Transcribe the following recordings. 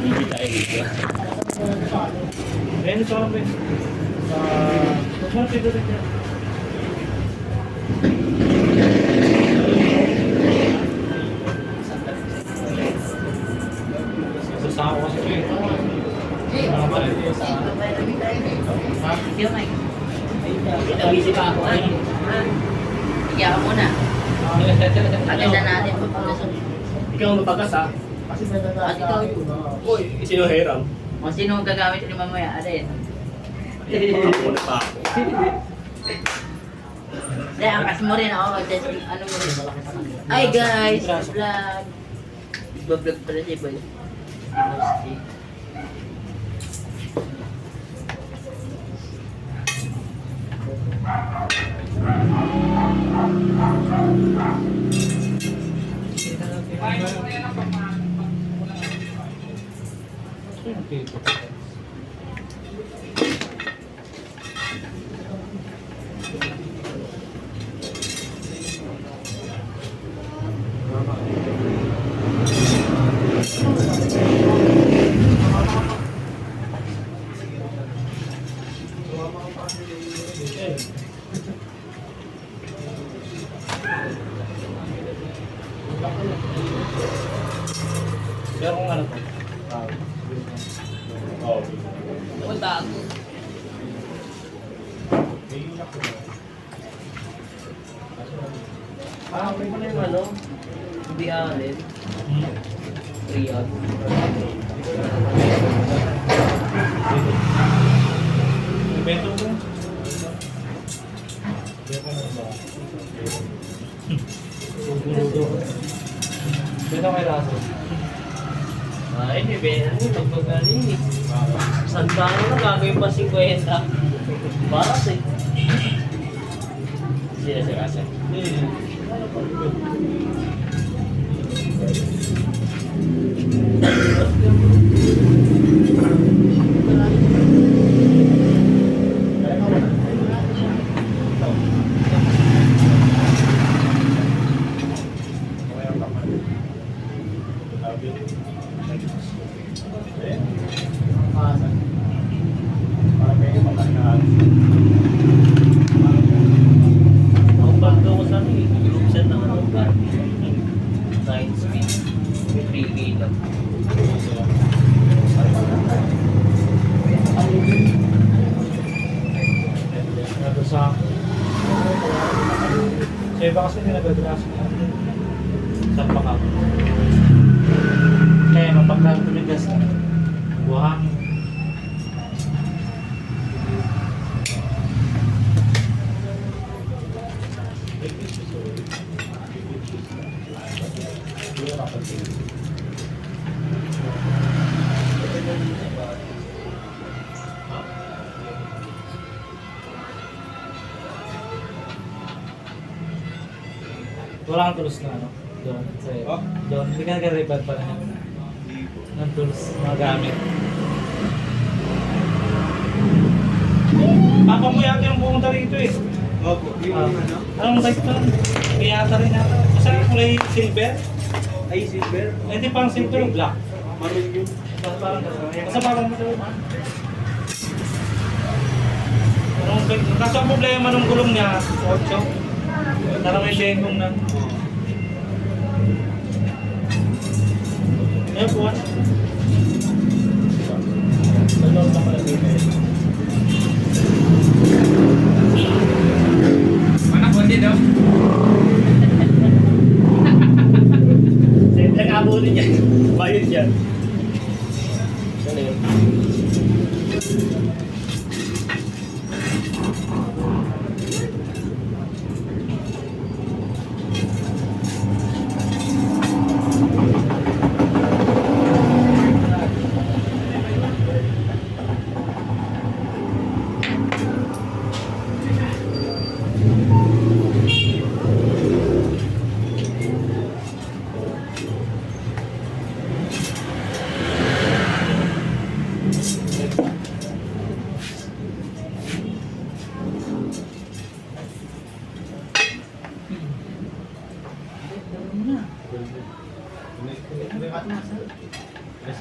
Hindi tayo dito. Ayun ito lang ba? Sa dito dito. Sasama ko kasi ito eh. Mga pala dito sa... Busy pa ako ay. Sige ako muna. Aganda natin. Ikaw ang mapagas ha? At ikaw yun. Uy, sino hiram? O sino ang gagamit ni mamaya? Alin? Muna pa ako. Hindi, angkas mo rin ako. Ano mo rin? Ay guys! Vlog! Vlog pala si Boy. Pero kung ano to? Uy, bago. Okay mo na yung ano? Hindi alin. Riyadh. Beto ko. Beto may raso. Ay, hindi ba? Ano yung magpagaling eh? Santa na gagawin pa 50. Baras eh. Sila sa kasi. Ang bando ko sa akin, group set ng ano ba? 9 speed. 3K lang. Sa iba kasi nilagagras ko. Sa pakap. Kaya mapagka tumigas na. Buhang. Wala kang tools na ano? Doon. Sa'yo. Doon. Hindi ka nag-rebat pa na ng tools, mga gamit. Papa mo yata yung pumunta rito eh. Opo, yung ano? Anong type to? Kiyata rin nata. Kasi kulay silver. Ay, silver. Eh di parang silver yung black. Maroon yun. Kasi parang masarap. Kaso ang problema ng gulong niya, 8. Parang may shengkong na. Eh, buwan. Dalawang na pala dito eh. Mana po din, no? Siyempre nga abo rin yan. Bayad yan. Ano yun?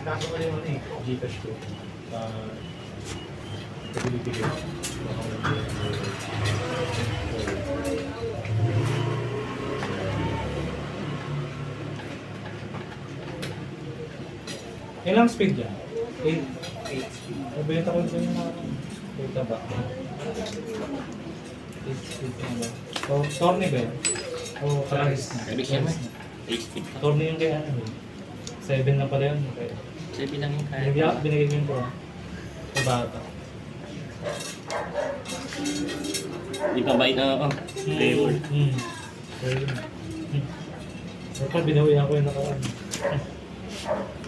Kaso ko rin ano eh, Gcash ko. Pagbilibigay. Ilang speed yan? 8 speed. Nabenta ko dyan yung mga data ba? 8 speed na ba? So, Torney ba yun? O Travis na? Travis yan. 8 speed. Torney yung kaya ano eh. 7 na pala yun. Okay. 7 lang yung kaya. Binigay ko yun ko. Sa bata. Di pa ba ito? Flavor. Dapat binawihan ko yung nakaraan.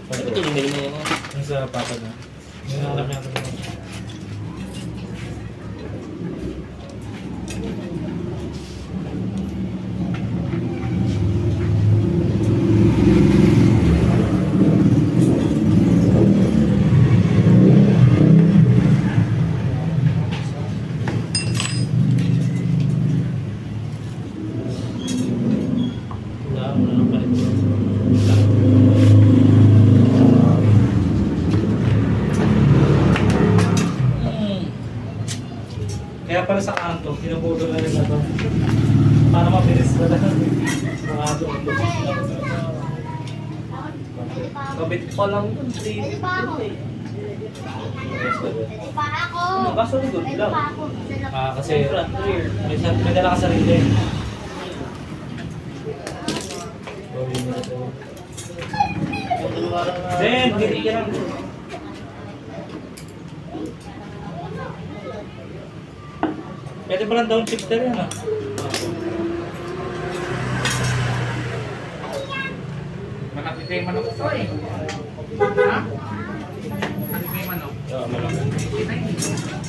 Ito lumili mo yung Yung sa papa na. Yung alam niya ito. Wala nang palit. Kaya para sa kanto, pinuputol na rin na ito. Para mabilis na lang. Mga doon. kabit pa lang dun. 3 Kaso good lang. Kasi Flat rear. may dala ka sarili. Gawin mo na ito. Zen, hindi ka lang. Pwede ba lang down shifter yan ah? Malapit kayo manok ito eh. Ha? Malapit kayo manok. Oo, malaki.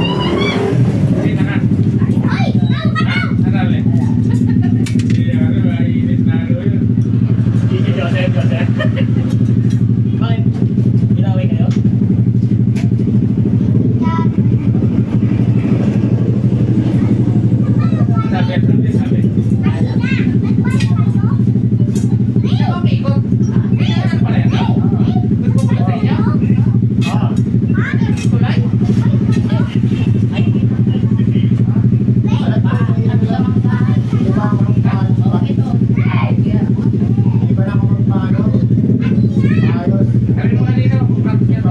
Hindi na ka. Ano ulit? Hindi ano, mainit na ano yun. Sige, Joseph. Bakit? Pinaway kayo? Sabi. Ano pala yan? Ba't mo pala sa inyo? Kulay? Sabi mo kanina, practice yan.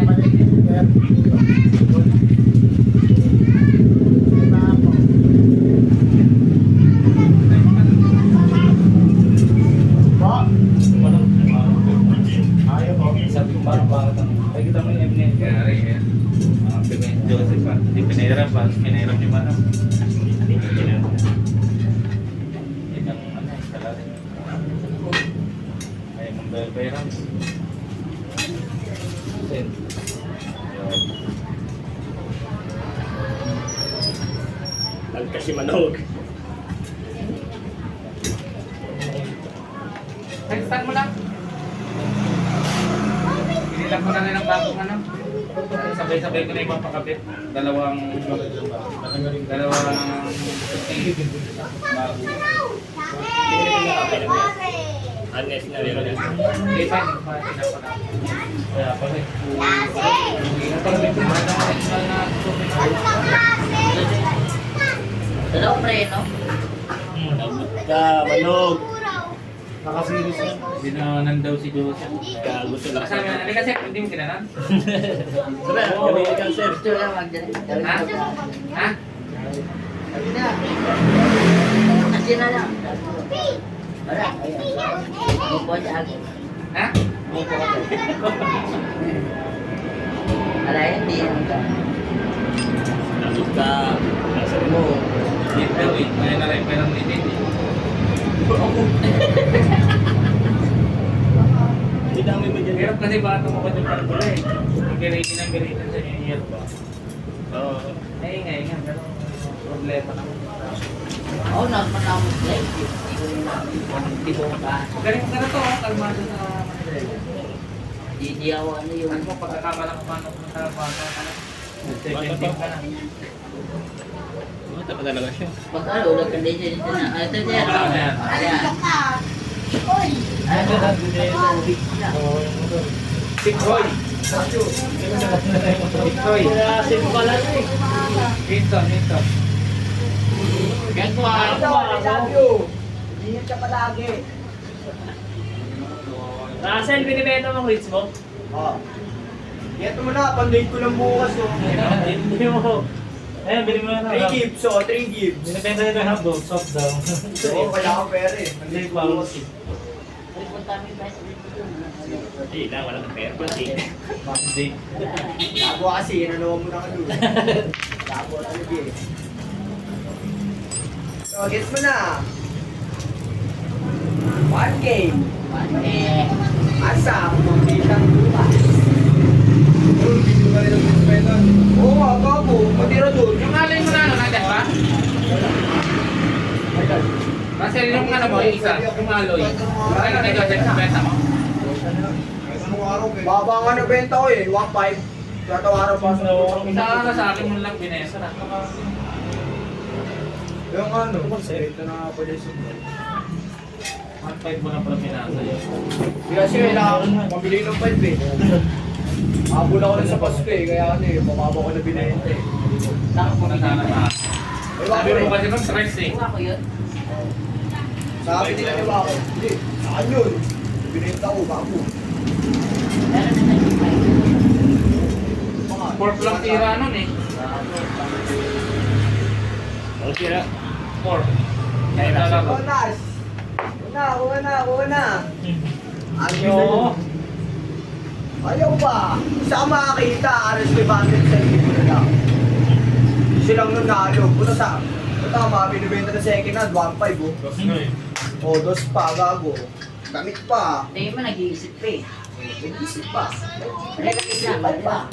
Sabi ko parang bakit ang... Ay, kita mo yung Eminem. Kaya rin yan. Mga Pinoy Joseph pa. Hindi pinahirap pa. Pinahirap ni Manang. Yan ang ano, iskala rin. Ay, mong bayram. Sen. Ang kasi manog. Ay, start mo lang. Inilang ko na rin ang bagong ano. Sabay-sabay ko na yung mapakabit. Dalawang Unless na rin ulit. Hindi pa, hindi pa. Kaya pala eh. Dalawang preno. Manog. Nakasiris yan. Binawanan daw si Joseph. Gusto lang. Kasama na, kasi hindi mo kinanan. Sabi, gawin ka, sir. Gusto lang magdala. Ha? Ha? Kasi na lang. Wala. Bupo sa akin. Ha? Bupo ka. Wala, hindi. Nasok ka. Nasok mo. Hindi daw eh. May na-refer ang nitid eh. Hindi namin magiging. Hirap kasi baka tumukod yung pala eh. Giritin ang giritin sa New Year ba? Oo. Ay, ngayon, pero problema naman. Oo, nagmatapos na eh. Hindi ko ka. Galing ka na to, kalmado sa Manila. Hindi ako ano yung... Ano mo, pagkakamalang manok mo sa bata ka na. Nag-17 ka na. Mata pa talaga siya. Pag ano, nagkandensya dito na. Ah, ito siya. Wala na yan. Ayan. Ay, ito na. Sikhoy! Sikhoy! Kasi pala ito eh. Hinton, Hinton. Ganto ako. Ingat ka palagi. Russell, binibenta mong reach mo? Oh. Ito mo na, pang-date ko lang bukas oh. Hindi mo. Ayun, bili mo na 3 gifts oh, 3 gifts. Binibenta nito yung hotdog, soft daw. Oo, kaya ako pera eh. Pang-date ko bukas eh. Hindi na, wala ng pera. Hindi. Tago kasi, inanawa mo na ka doon. Tago talaga eh. So, gets mo na. 1K. Asa, kumambitang bukas. Oo nga, bago. Matira doon. Yung alay mo na ano, nandiyan ba? Kasi yung ano mo, yung isa, yung aloy. Ano na yung sa benta mo? Baba nga na benta ko eh, 1.5. Tatawaran pa sa Isa sa akin mo lang binesa na. yung ano, ito na pala yung 1.5 mo na pala pinasa yun. kasi kailangan mabili ng 5 eh. Habol ako lang sa Pasko eh, kaya ano eh, mababa ko na binenta eh. Takot mo na sana sa akin. Eh, Sabi mo bakit? kasi nung stress eh. Ako yun. Sabi nila ni Bako, hindi, saan yun? Binenta ko, bago. Meron na nag-5. Pork lang tira nun eh. Ano sila? Pork. Kaya talaga. Onas! Kuha na! Ano? Ayaw ba? Saan makakita? Aras kay Bandit sa libo na lang. Silang nanalo. Puta sa... Puta ka mga binibenta na second hand, 1.5 oh. Dos na eh. O, dos pa, gago. Damit pa. Tingin mo, nag-iisip pa eh. Nag-isip pa. Nag-iisip pa.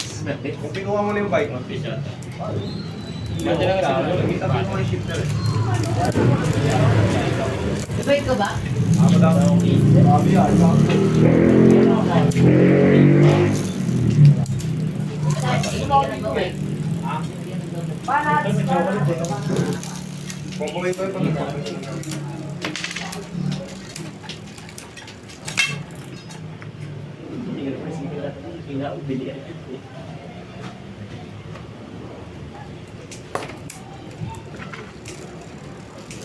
Kung pinuha mo na yung bike, One piece yata. Mati lang kasi nakikita mo yung shifter eh. Diba ikaw ba? Ako lang. Sabi yan. Kukulit ko yung pag-comment. Pinaubili.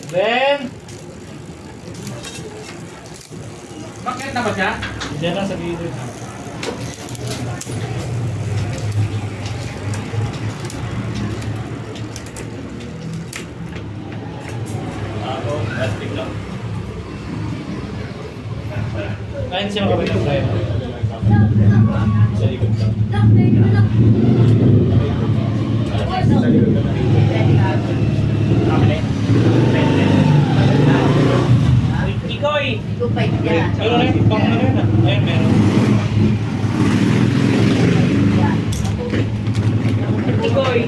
Then, Bakit na ba siya? diyan lang sa gilid. Ako, plastic lang. Ayun siya makabilang tayo. Sa likod lang. Sa likod lang. Ikoy! Ikaw pa yan. Pero na yung pang ano yun ah. Ayun, meron. Ikoy!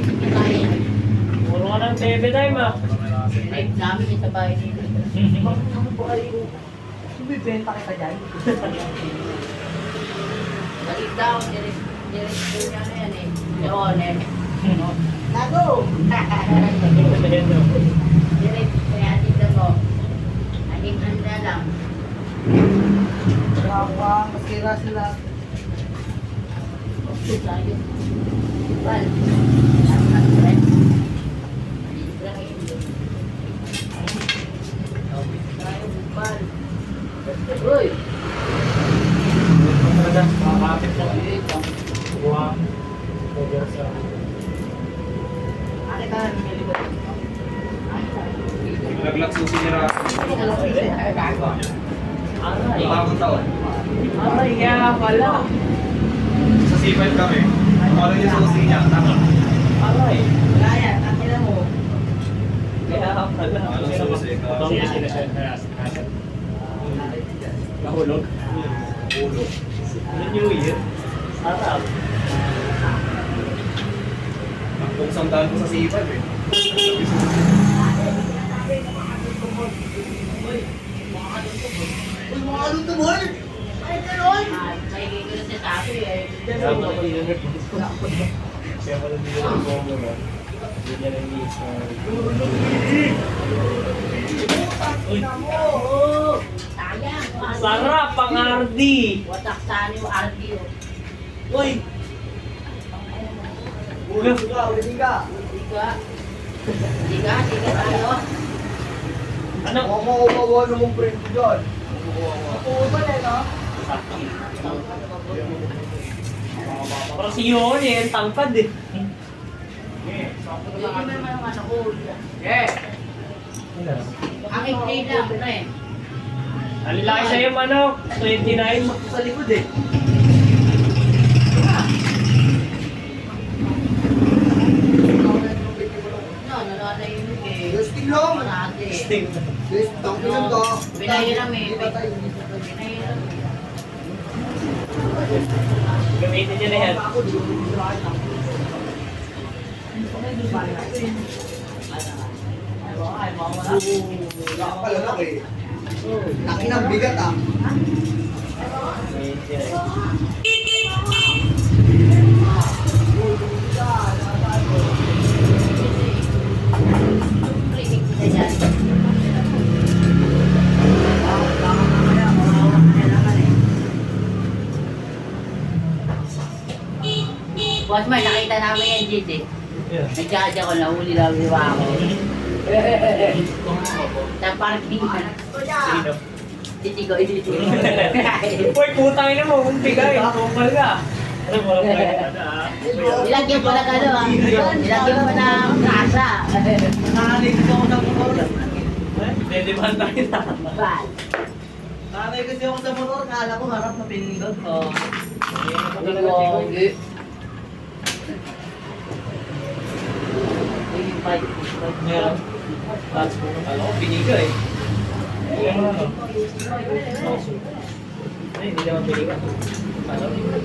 Puro ka ng bebe time ah. Live namin yung sa bahay nila. Bibenta kita dyan. Balik daw, direct po niya na yan eh. Yung eh. Nago! Direct, kaya dito mo. Naging handa lang. Kawa, masira sila. Tayo. Bal. Ang friend. Libre kayo yun. Tayo, bal. Uy! Talaga, makakapit lang. Buwang. Pwede sa... Ano ka? Naglag susi ni Rafa. Aray! Bagong taon. Aray, kaya pala! Sa C5 kami. Kumala niya susi niya. Tama. Aray! Kaya, akila mo. Kaya pala. Bangis na siya. Nahulog. Hulog. New Year. Sarap. Kung sandaan ko sa sipag eh. Uy, mga ano to, boy? May gigil siya sa akin eh. Kaya pala hindi na nag-bomber mo. Hindi niya na-miss. Sayang. Sarap ang RD. Watak saan yung RD oh. Uy! Ulo ka, ulitin ka. Diga tayo. Ano? Makawawa namang friend ko dyan. Pupul eh no? Parang si Yon eh, tangkad eh. Hindi mo naman ang ano ko. Ano? Ang ikli lang pre. Ang laki sa'yo manok, 29. Sa likod eh. No, nananahimik eh. Testing lang. Manate. Test, tangin lang ka. Pinahiram eh. Hindi patay. Pinahiram. Gamitin niya na yan. Ako, di ko pinirahan ako. Nakapalanok eh. Laki ng bigat ah. Klinik kita dyan. Boss man, nakita namin yan, Jit eh. Yeah. Nagkakadya ko, nahuli lang yung ako. Sa parking man. Sino? Titigo, titigo. Uy, putang ina mo, kung bigay. Kumpal ka. Ano mo lang tayo? Ilagyan mo na ano ah. Ilagyan mo na grasa. Nanay kasi ako sa motor. Pwede ba tayo na? Bal. Nanay kasi ako sa motor. Kala ko harap na pinindot. Titigo. Meron. Tapos mo, alam ko, binigay. Ano mo lang? Ay, hindi naman binigay. Alam mo.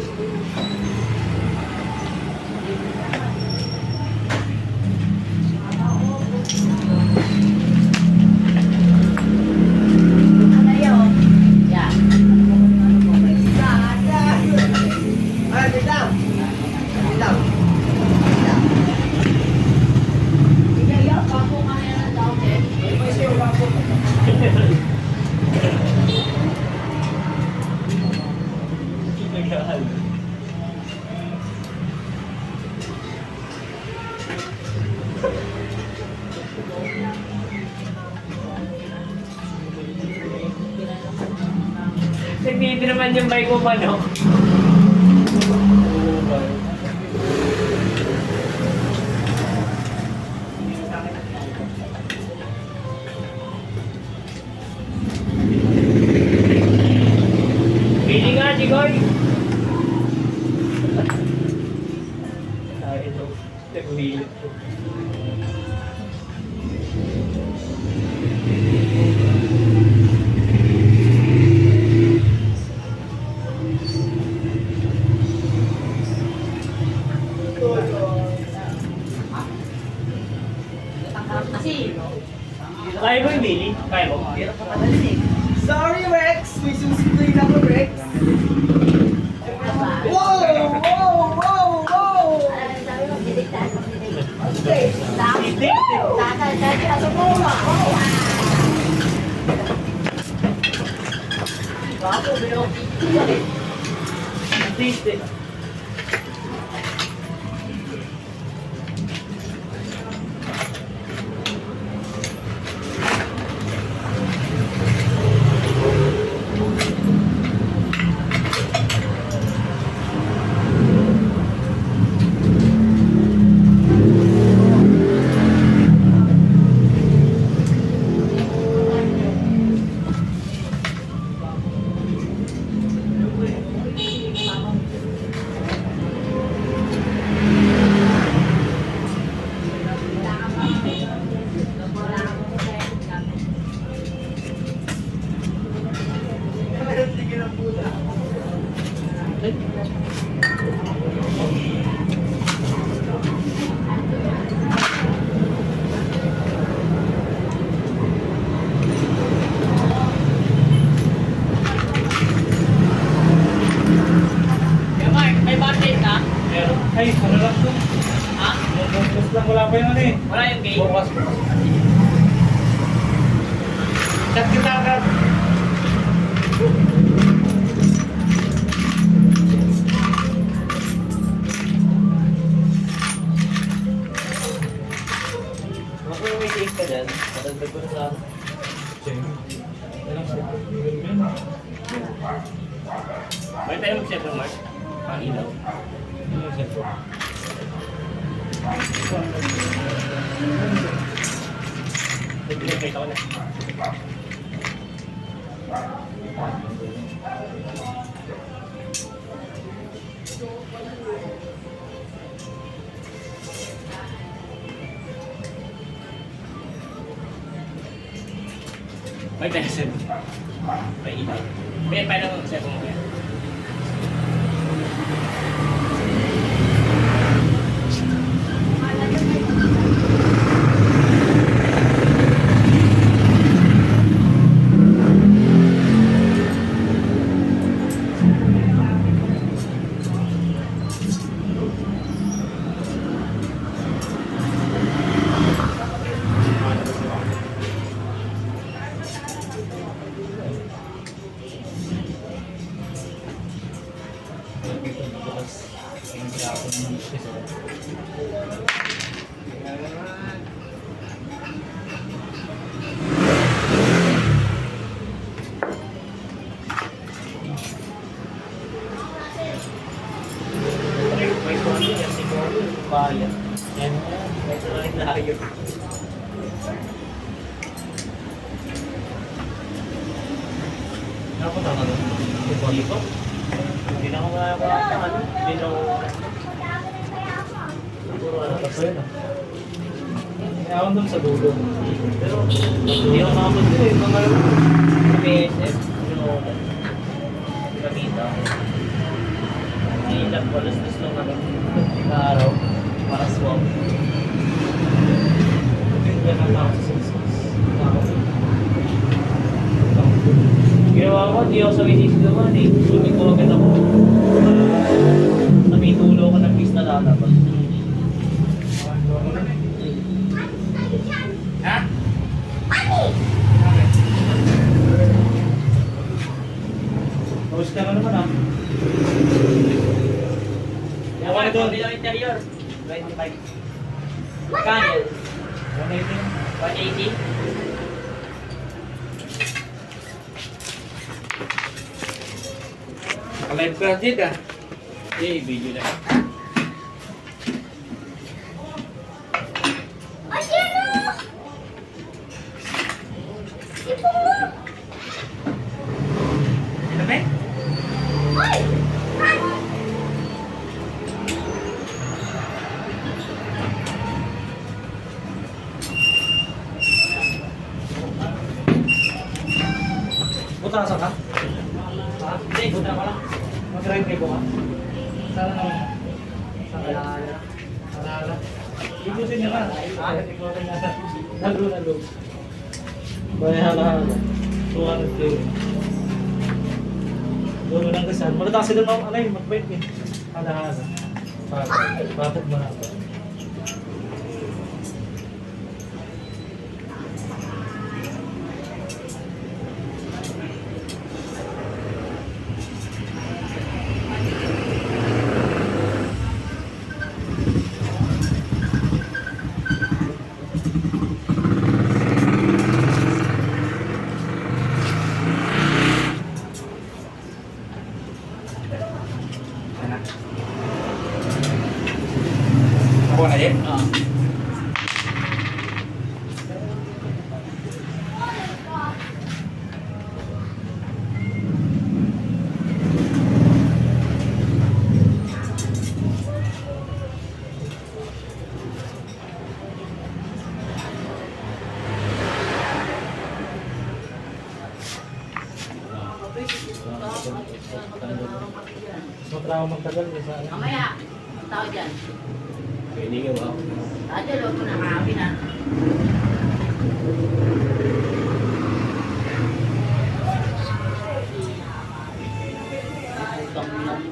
Ano yun? Yan. Ay, wait lang. Wait lang. Kaya papo ka na ng daw eh. Nagbibi naman yung bike mo pa, no? Pili nga, Jigoy! Ay, ito. Nagbilit ko. Kasi, Kaya mo yung Billy? Kaya mo? Sorry, Rex. May susunod ako, Rex. Wow! Wow! Wow! Wow! Taste it. Kaya Mark, may budget ka? Meron. Ay, ano lang to? Ha? Bukas lang, wala pa yung ano eh. Wala yung gate? Bukas. Chat kita agad. Ako yung may cake ka dyan. Madagdag ko na sa akin. May tayo mag-set ng Mark. Ang ilaw. Pinagkita ko na. May tayo set. May ilaw. May pa lang set mo kaya. May kuwan yan, si Kuwan. Bayan. Yan. May talagang layo. Napunta ka doon? Dito? Hindi na ako makakita. Hindi na ako... Siguro ano pa sa'yo na. Ewan dun sa dulo. Pero hindi ako makapunta eh. Mga PSF. Kamita ako. Ilang palas-las lang ako. Na araw. Para swap. Yan ang tao sa success. Ginawa ko, hindi ako sa Wisis naman eh. Sumit ko agad ako. Namitulo ko ng pista lalabas. Ha? Tapos ka na naman ah. Yawa ito, hindi lang interior. 25. Kanya? 180. 180? Live project ah. Eh, video na. Ano? Buta ka sa ka? Ha? Hindi, buta ko lang. Mag-drive kayo ka? Sana naman. Sana. Ikusin niya ka. Ikusin niya ka. Nalo. Bayahan. 200 kayo. Doon lang kasi. Malata sila ng alay. Mag-bike eh. Halahala. Bakit mo na ako? Mas matrawa magtagal kaysa ano. Mamaya, ang tao dyan. Pwede nga ba? Ate, loob mo na kami na. Utang mo lang.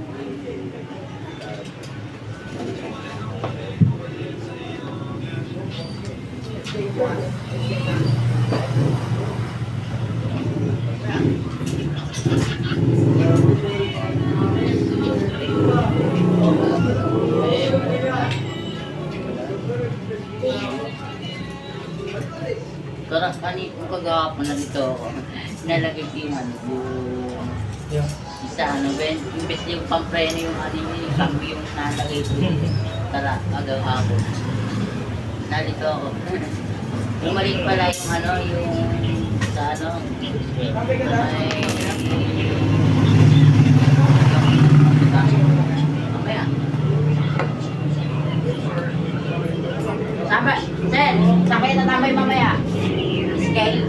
Karang kanit ko kagahapon na dito ako. Nalagay ko yung ano, Yung isa ano, imbes yung pampreno yung ano yung cambio yung nalagay ko. Tara, agad-hapon. Nalito ako. Yung maliit pala yung ano, yung sa ano, mamaya. Sabay, Sen, sabay na tambay mamaya. Scale.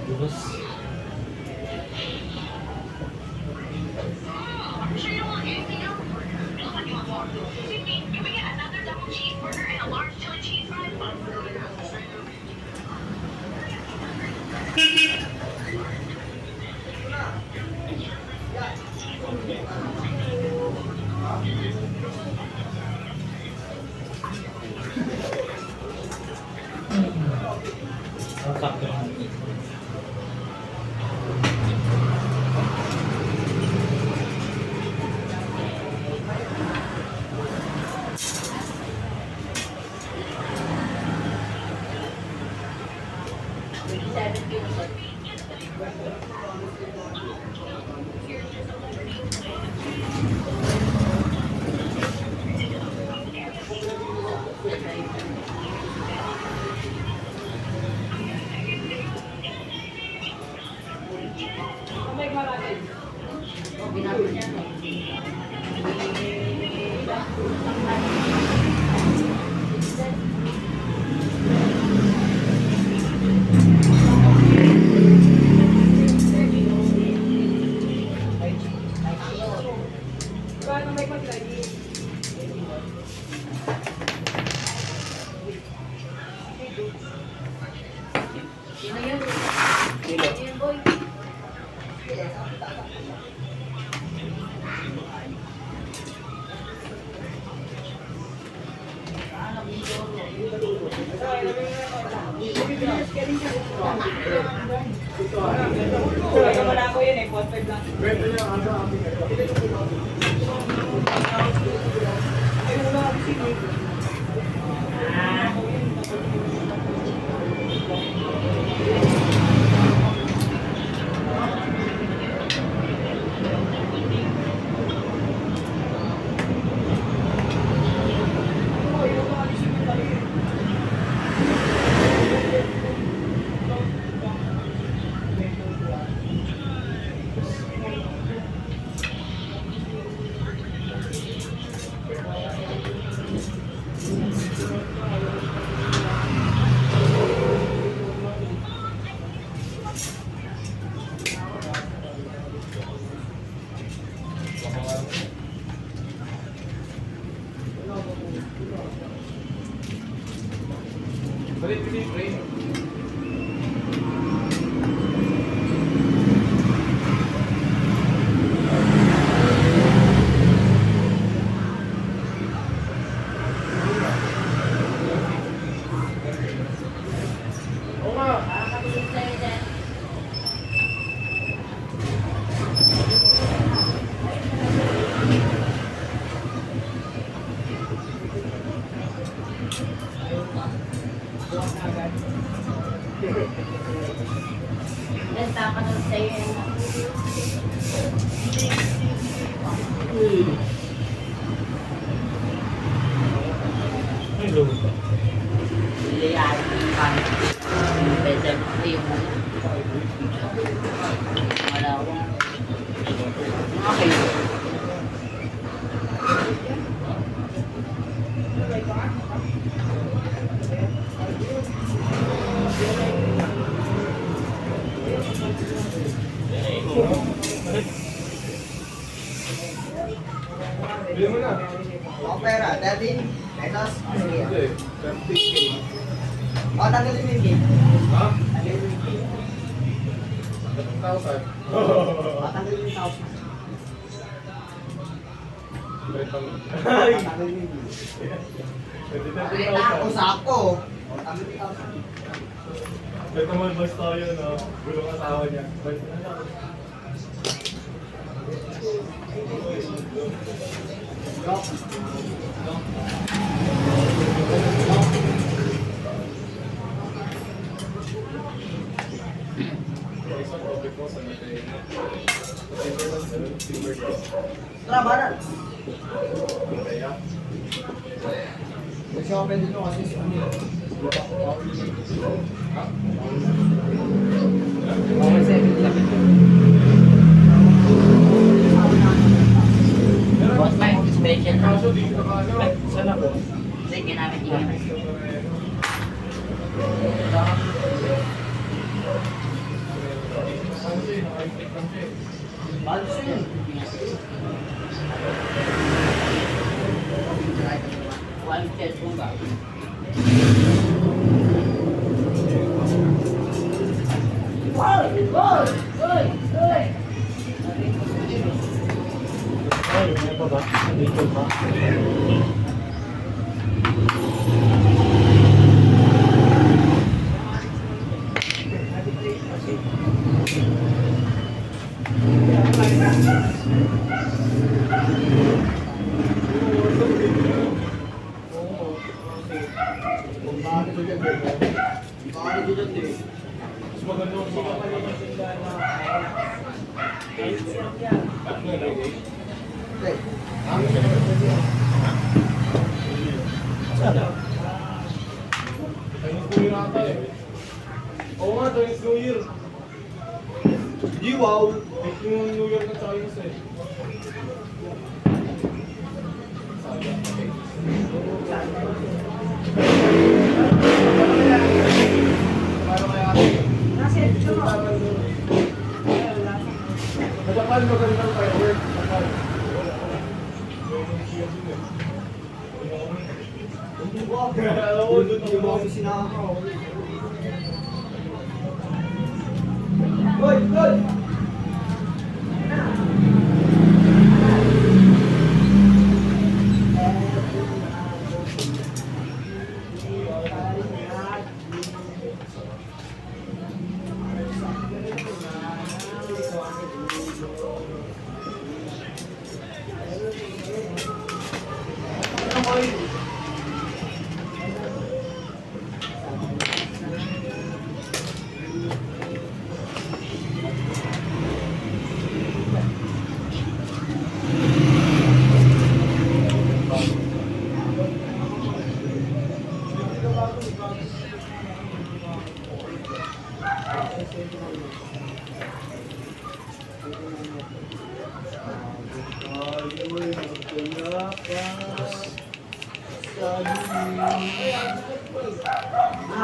lubos. Ang sakto naman. Sino yun? Sino yun, boy? Nagtaka ka nun sa'yo yun. Ay, lubos. Lilayaan yung pang. Pwede yung wala akong Bili mo na. Ang pera, 13, pesos. Sige. Hindi, 30K. O, tanggalin mo yung game. Ha? Tanggalin mo yung game. 1,000. O, tanggalin mo yung 1,000. Tanggalin mo yung game. Pakita ako, sakto. O, tanggalin mo yung 1,000. Ito mo basta yun, no? Gulong asawa niya. Lock. Tara, baral. Kasi ako pwede nyo kasi si ano. Okay, 7 lang. Boss Mike, special na. Kaso dito ka ano? Saan ako? Kasi ginamit yun. Balsin. One cellphone ba? Ay, ano pa ba? Dito ba? Bakit dyan, Bakit dyan, Mas maganda yung mga Saan? Ay, yung kuya nata eh. Oo nga, Chinese New Year. Di wow. Yung New Year na Chinese eh. Paano kaya ako? Sa Japan, magandang firework. Japan. Hindi ko ako. Alam mo, doon Hindi mo ako. ako sinama. Hoy! Hoy!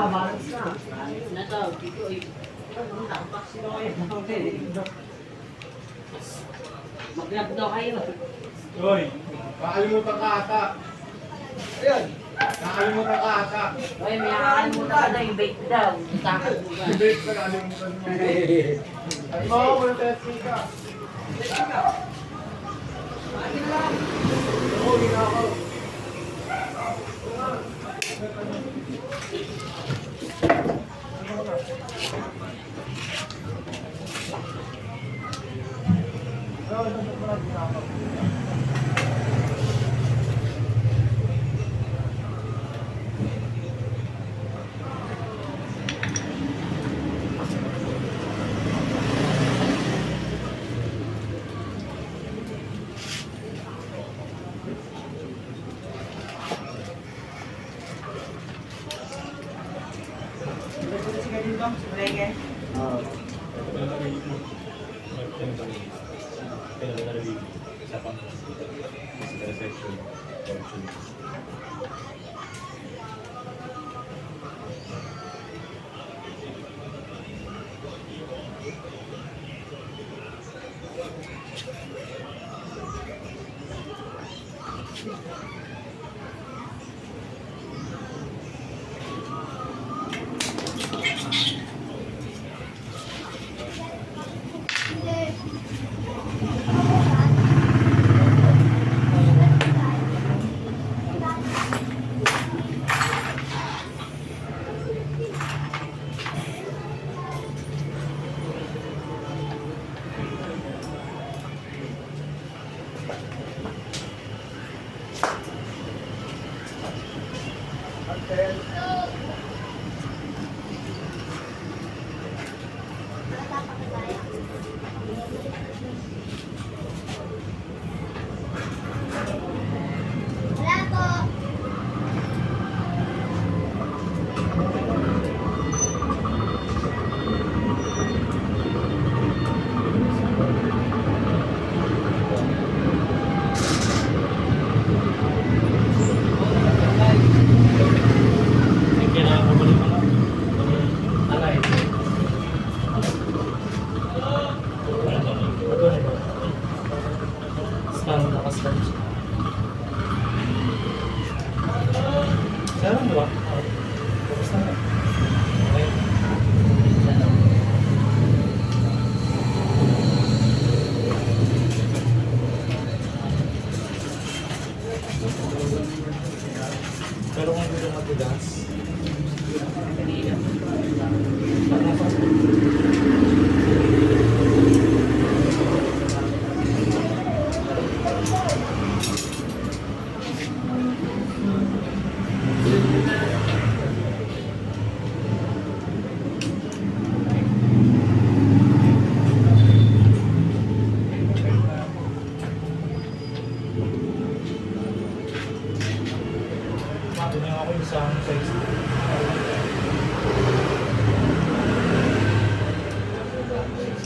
Balance na. Na to, dito ay mag-grab daw kayo. Hoy, nakalimutan ka ata. Ayun. Nakalimutan ka ata. Oy, may nakakalimutan ka na yung bake daw. Takot mo ba? Debate na nakalimutan mo. At mo, wala testing ka. Oo, ginakaw.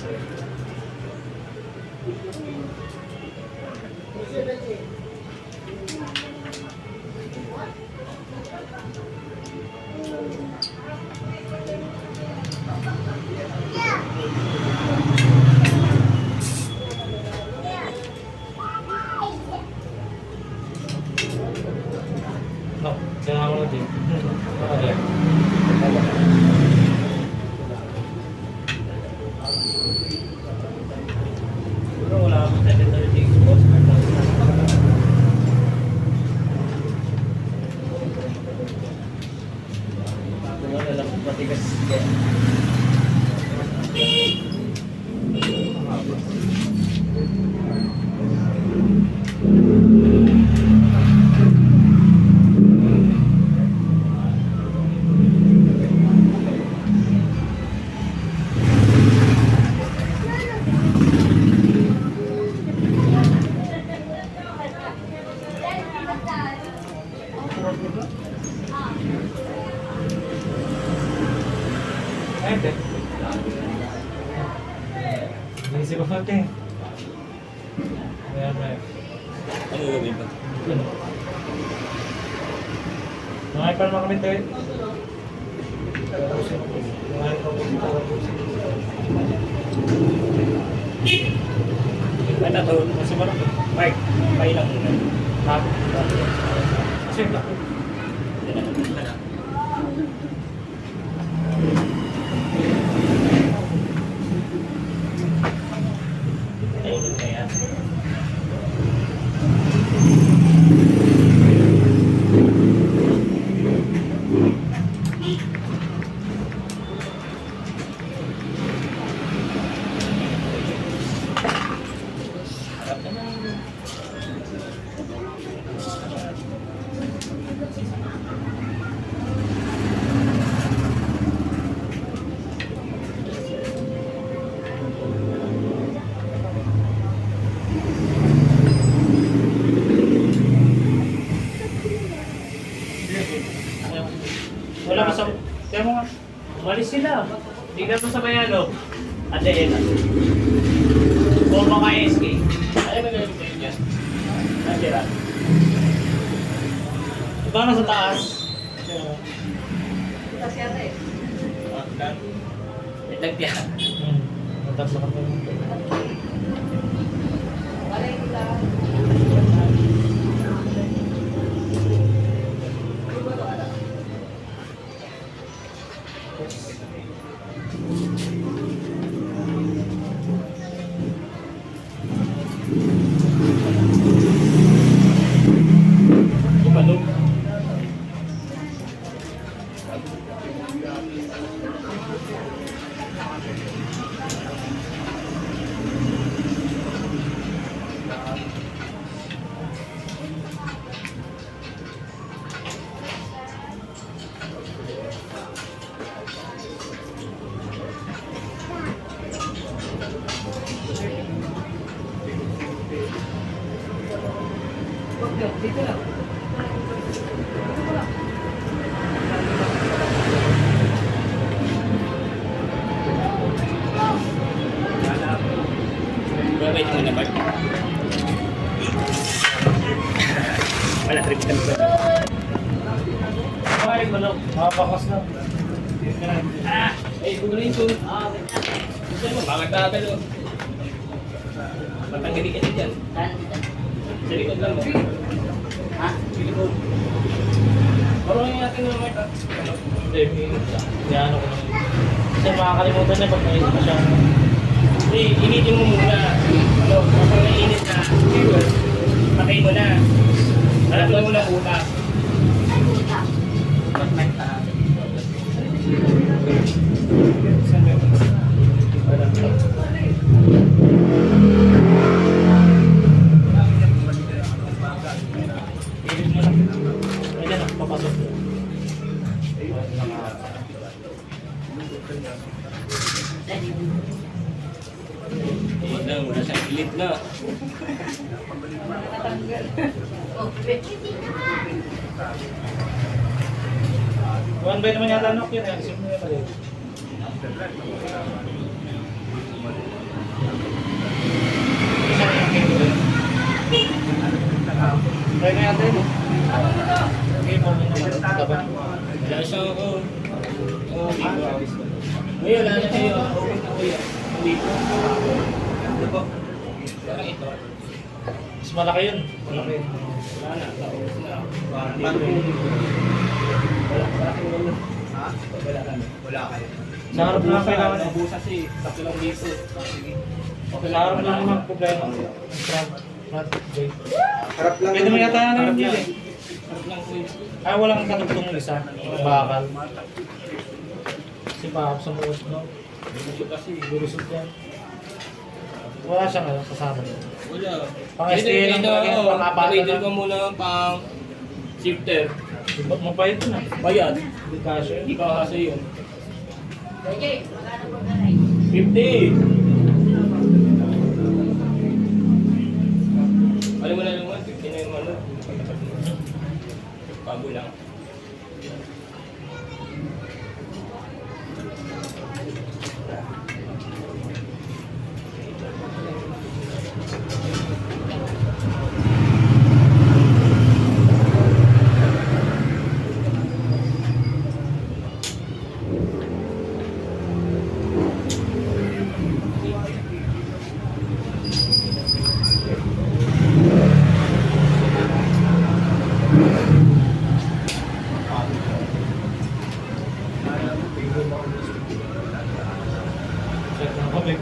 No, kailangan ko na din. Okay. Pero wala akong secondary thing. Boss, wala lang matigas. Ente. Busy ko pati. Ayan, ayan. Ano gagawin pa? Nakay pa naman kami tayo. Nakay pa Ay, tato. Kasi parang, Mark, pay lang muna. Ha? Sige lang. Ayun na yan. Harap na lang. Wala ka sa... Kaya mo nga. Umalis sila. Tingnan mo sa may ano. Adela. O mga SK. Ay, magaling kayo dyan. Natira. Ikaw na sa taas. Itag tiyan. Natatlo ka pa. Bumalo. Gagawin mo na ba? Wala, trip ka na ba? Okay, malo. Makabakas na. Eh, gumaling ko. Gusto mo, bakit tatalo? Matanggalin ka na dyan. Sa likod lang mo. Ha? Sa likod. Parang yung ating mga Mark. Hindi, minutes lang. Kaya ano ko na. Kasi makakalimutan niya pag naisip siya. Hindi, initin mo muna. Ano, kapag nainit na, patay mo na. Harap mo muna utak. Ilip mo lang. Ayan na, papasok. Wala sa kilit na. One by naman yata nok yun. Isip mo yun pala. Ano po? Parang ito. Mas malaki yun. Malaki yun. Wala na. Tapos na. Paano po? Wala. Malaking ulo. Ha? Wala kami. Wala kayo. Sa harap lang kailangan eh. Nabusa si. Sakto lang dito. Sige. Okay Sa harap lang naman problema. Ang front gate. Harap lang. Pwede mo yata na harap yun lang eh. Sarap lang po yun. Ay, walang katugtong isa. Bakal. Kasi pakap sa muot, no? Bulusot kasi. Gulusot yan. Wala siyang ano, kasama doon. Wala. Pang-STA lang talaga yan, pang-apata Pang-apata lang. ka muna pang shifter. Ba't mapayat yun ah? Bayad. Hindi kasya yun. Hindi ka kasi yun. Sige, magkano po na rin? 50! Alam mo na naman, 50 na yung ano. Bago lang. Check lang kami.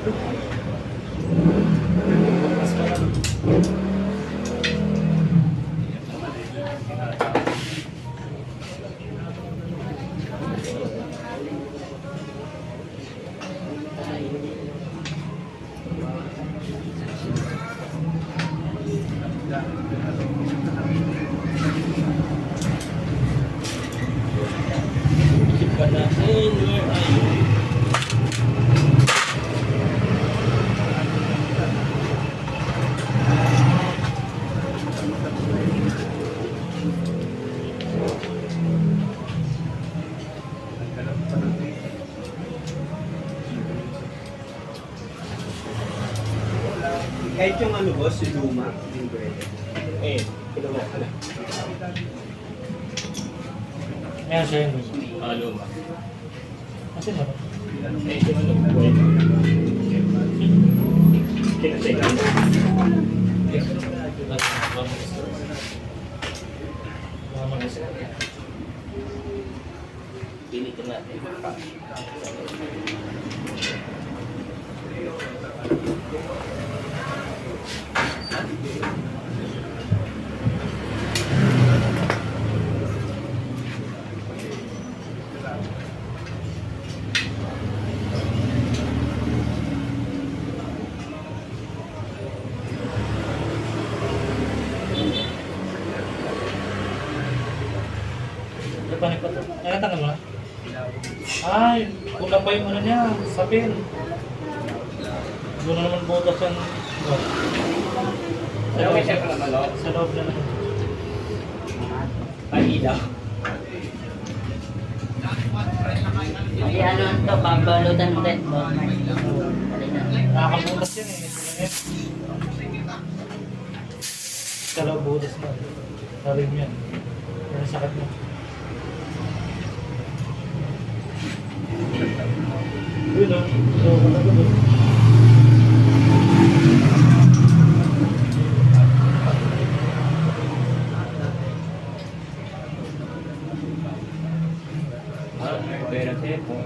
Mas pa lang. Keep ka na in where are you? Kahit yung ano boss, yung luma. Hindi pwede. Eh, ito mo. Ayan siya yun. Luma. Kasi ano? Eh, ito ano, pwede. Kinasay ka. Pilitin natin. Panik pa to. Ay, natanggal mo na? Ay, kulang pa yung ano niya, sapin. Doon na naman butas yan. Ano may siya ka naman, no? Sa loob na naman. Ay, ilaw. Ay, ano ito, pabalutan ulit. Nakakabutas yan eh. Sa loob butas na. Sa rim yan. Yan ang sakit mo. Yun o. So, matagal doon. Pera telepon.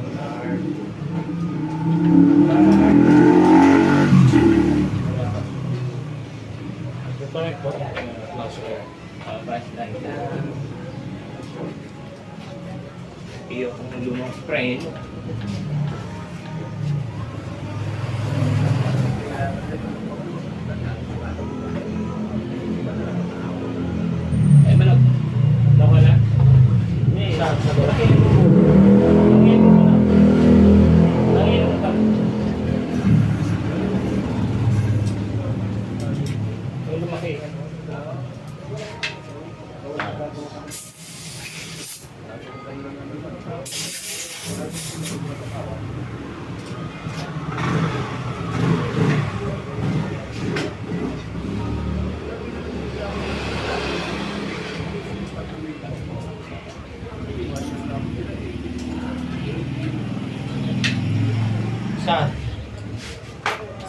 Ito pa rin po. Flashlight. Iyo kung lumang spray.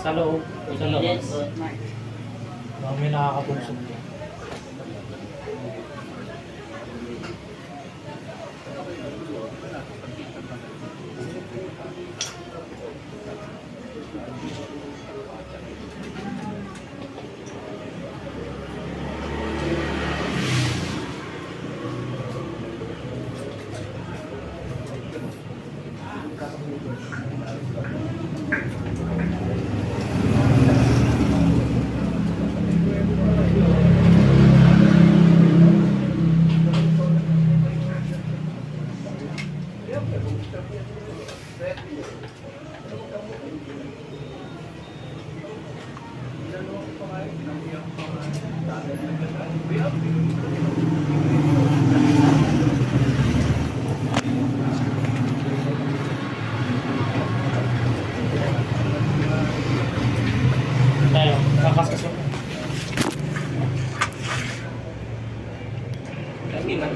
Sa loob. Sa Yes, labas. boss Mark. Baka may nakakapulsog. Tayo, kakaskas mo. Kami man.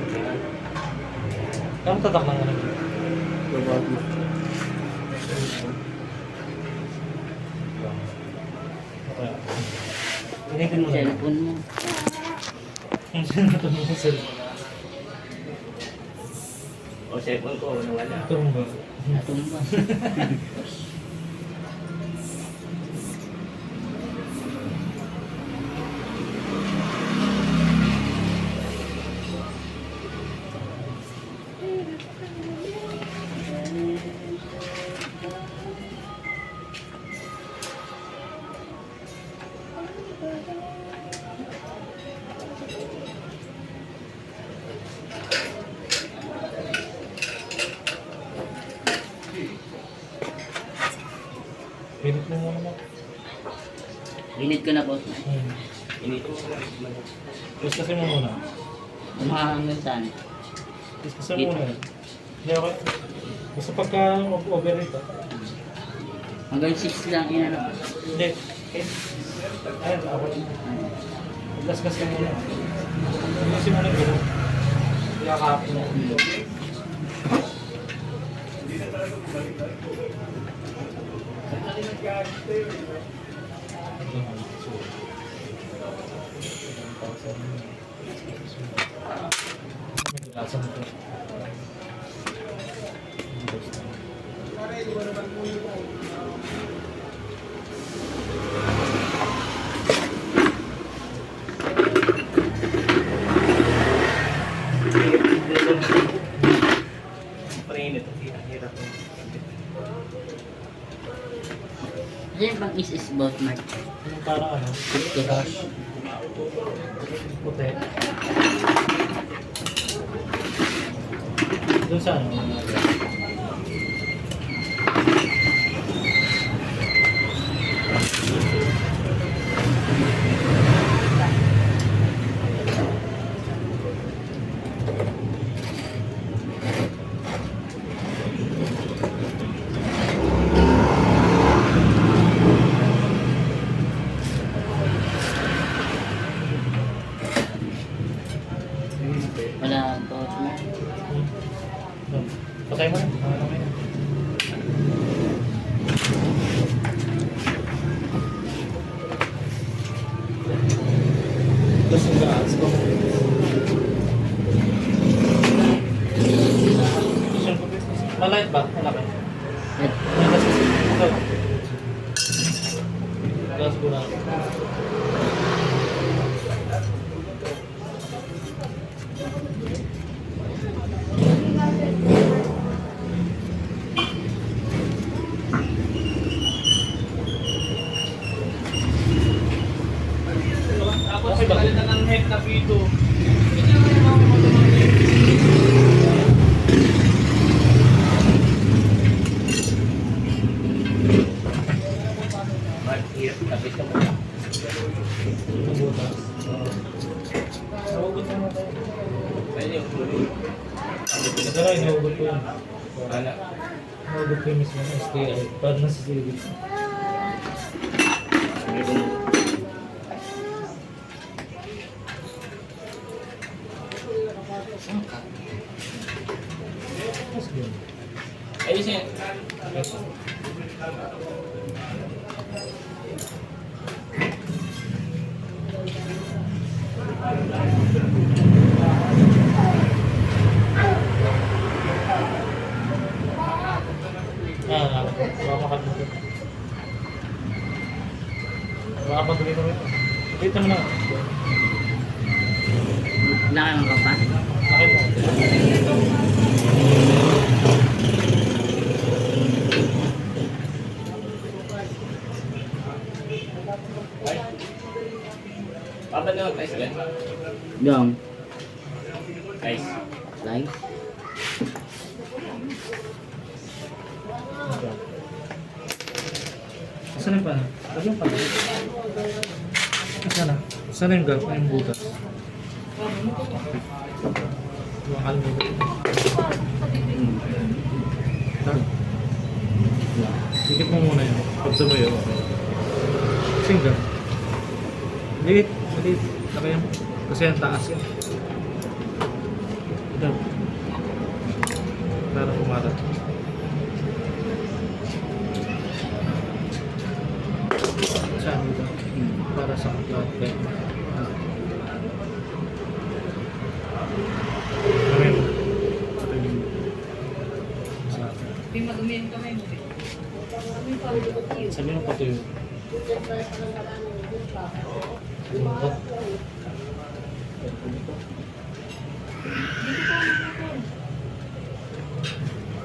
Kamu tatak lang ano? Okay. Initin mo na. Cellphone mo. Initin mo sa cellphone. O cellphone ko, nawala. Ito mo ba? Natumba. Pinit mo muna mo. Binit ko na, boss Mark. Inito mo na. Tapos kasi mo muna. Umahanggang saan? Tapos kasi mo muna. Hindi okay. Basta pagka overrate ah. Hanggang 6 lang yan. Ano? Hindi. Ayun, ako. Tapos kasi muna. Kasi mo na gano'n. Yakapin mo. Lasan ito. Parinit ang hirap. Ano yung pang is boss Mark? Yung parang ano? Dash. Puti. Doon sa ano? Wala, boss Mark. Doon. Patay mo na. Ano na yun? Tapos yung gaas ko. Malight ba? Malaki. Wait. Gas kasi. Ito. Gas ko na. Tapos Okay ba? palitan ng head na pito. Hirap tapos ka muna. Ang butas. Nahugot mo na tayo. Pwede yung tuloy. Ito na, inahugot ko yun. Wala. Nahugot ko yung mismo ng STI. Parang nasisilip. Mas good. Ayusin. Baka pa tuloy ito. Dito mo na. Nakailan ka pa? Bakit mo? Papan na mag-ice gan. Dong. Ice. Slice. Saan yung pan? Saan yung pan? Saan na? Saan yung gap? Yung butas? Yung akal butas. Ha? Sikip mo muna yun. Pag tumayo, okay. Kasing gap. Maliit. Maliit. Saka yan. Kasi ang taas yan. Gap. Para kumarat. Saan dito? Para sa cloud bed. Amen. Ito yung sa atin. Sabi mo patuyo. Lungkot.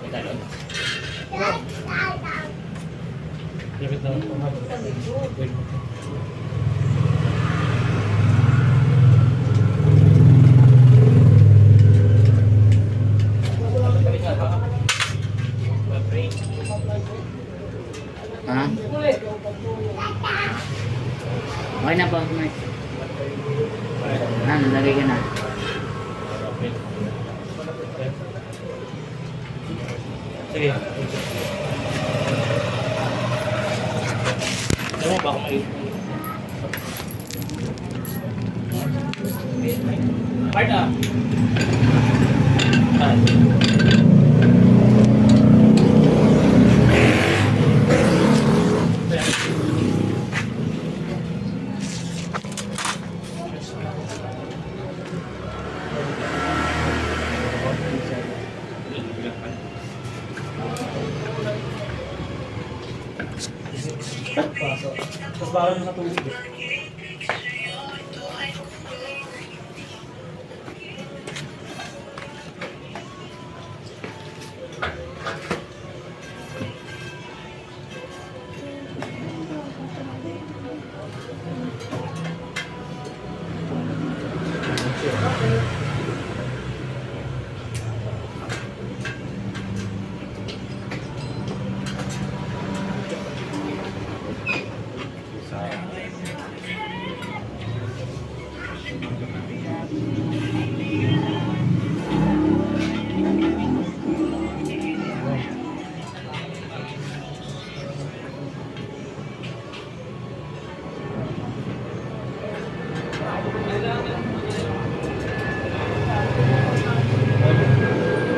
May talon. Gamit na ako. Wait. Ha? Okay na po, Mike. Lagay ka na. Sige. Ano ba kung may... Part ah. Pasok. Tapos bawal mo sa tubig eh.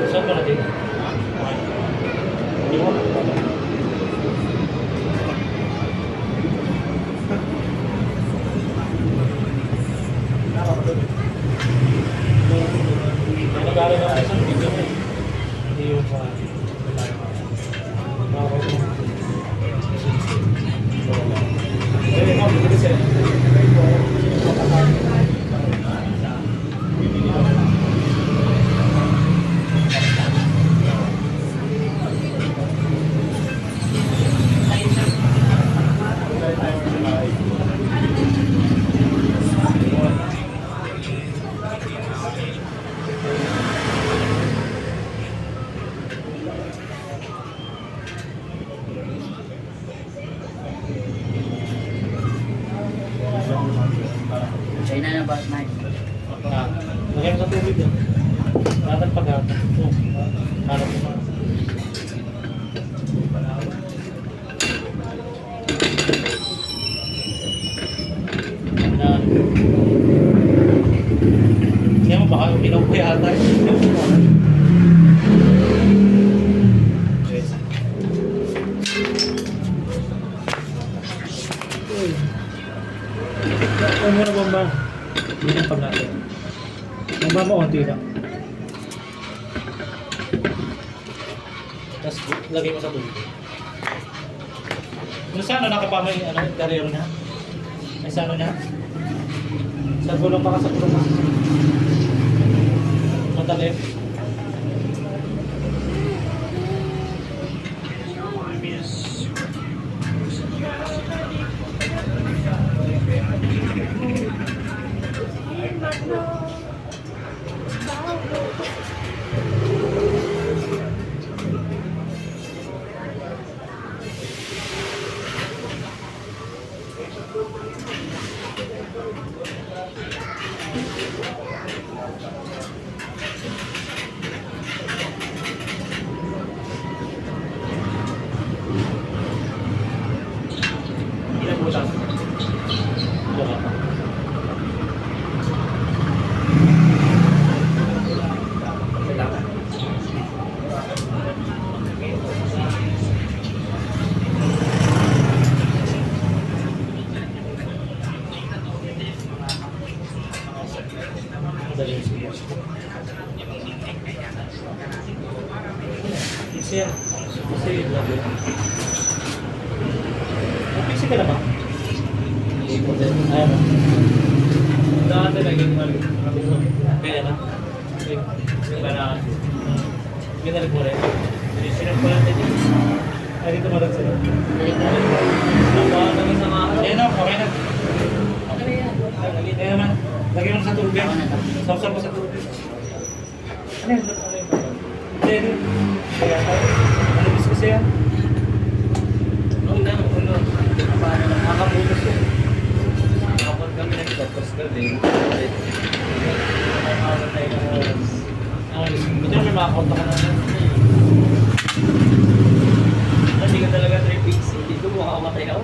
Saan ba natin? Hindi mo? Nag-aaral na isang video mo eh. Hindi yung sa... China na ba, Mike? Lagyan mo sa tubig yan. Natag pag-hata. Harap mo. Kaya mo baka uminom ko yata. Ano mo na bomba? Hindi yung pag natin. Bomba mo, konti lang. Tapos lagay mo sa tubig. Kung saan na nakapamay, ano, karir na? Ay, sa ano niya? Sa gulong baka sa gulong. Matalim. Ilang butas? Wala pa. Kailangan. Madali yung siya. Kasi yan. Kasi yung labo. Napisi ka na ba? Hindi ko din. Ayan na. Dati naging Kaya na. yung parang Ginalik mo rin. sinunod ko lang din. Ay, dito malag sa'yo. Nabahan kami sa mga Ayan na, okay na. Okay na yan. Ayan naman. Lagyan mo sa tubig. Ako na to. Sapsap mo sa tubig. Ano yun? Ano yun? Hindi, hindi. Kaya tayo. Manubis kasi yan. Una, Paano lang? nakabulos yun. Kapag kami nagtapos kami, nakakamot tayo ng oras. Ito na may makakonta ka na. Hindi ka talaga 3 weeks, hindi ko makakamatay ako.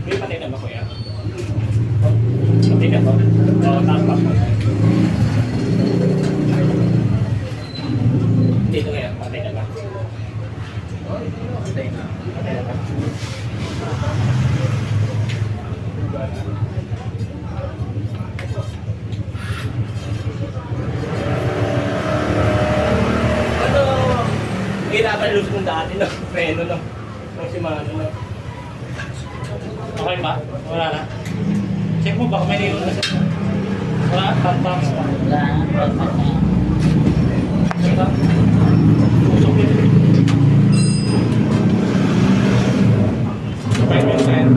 May patay na ba kuya? Patay na ba? Oo, tama po. Dito kaya, patay na ba? Patay na. Patay na ba? Ano? Hirapan lulus kong dati no? Preno no? Nung si Mano no? Okay ba? Wala na. Check mo baka may naiwan na siya. Wala, tamtams pa. Wala na. Perfect na yan. Check ba? Usok yun. Sabay mo yun.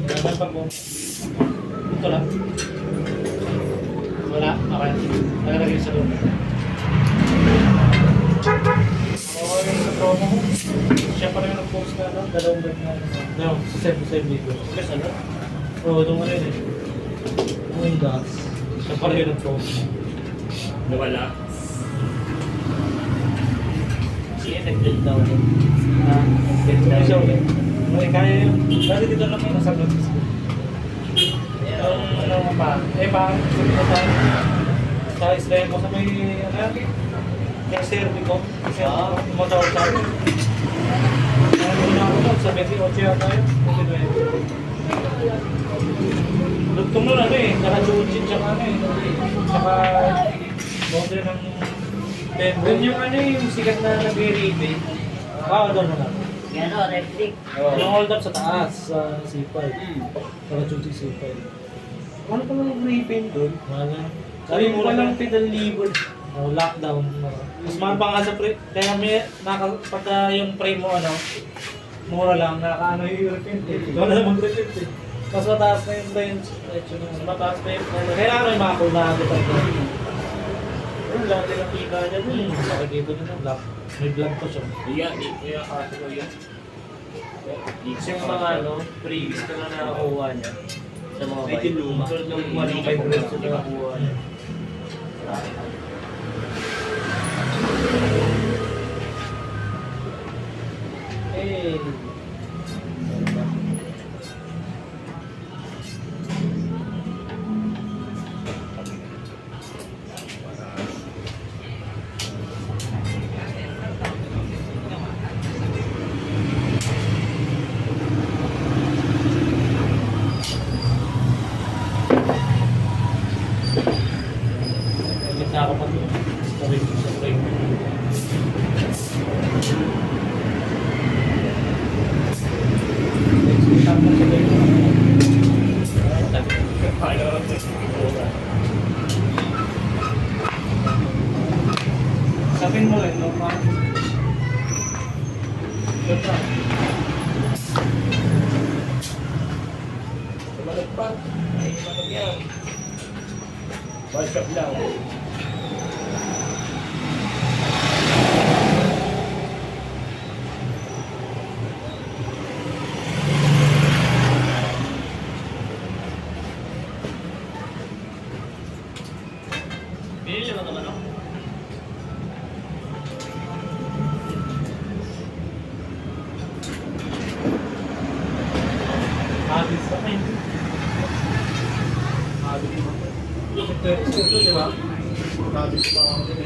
Wala pa po. Ito lang. Wala? Okay. Nakalagay sa loob. Okay yung sa promo ko. Siya pa rin yung nag-post na ano, dalawang bag na ano. No, sa save video. Kasi ano? Oo, itong ano yun eh. Ang index. Siya pa rin yung nag-post. Nawala. Siya nag-build down yun. Ah, hindi siya ulit. Okay, kaya yun. Dati dito lang yung nasa notice ko. Yung ano mo pa. Eh, parang sabi ko tayo. Sa Israel ko sa may, ano yan? Yung survey ko. Kasi yung motor sa akin. Ano na ako doon? Sa 28 yata yun. 29. Lugtong nun ano eh. Naka-Jujin tsaka ano eh. Tsaka boundary ng Doon yung ano yung sikat na nag-rebate. doon na. Yan o, reflect. Yung hold up sa taas, sa C5. Naka-Jujin C5. Ano pa lang rebate doon? Wala. Sabi mo lang 7,000. Oh, lockdown. Mas mahal pa nga sa pre. Kaya may pagka yung frame mo ano, mura lang, nakaano yung reprint eh. Ikaw na lang mag-reprint eh. Mas mataas na yung range. Mas mataas pa yung ano. Kailangan yung mga kulado pa ito. Yung laki ng kita niya dun. Nakikita nyo na, black. May vlog pa siya. Iya, iya, kasi ko yan. Kasi yung mga ano, previous na lang nakakuha niya. Sa mga Medyo luma. Tulad ng 1,500 na nakakuha niya. Tsaka pa ito. Sa frame. Sapin mo rin, no? Ganda. Malagpat. Ay, malag yan. Ball shot lang. Binili mo naman ako. Habis pa kayo. Habis pa kayo. Ito, di ba? Habis pa kayo.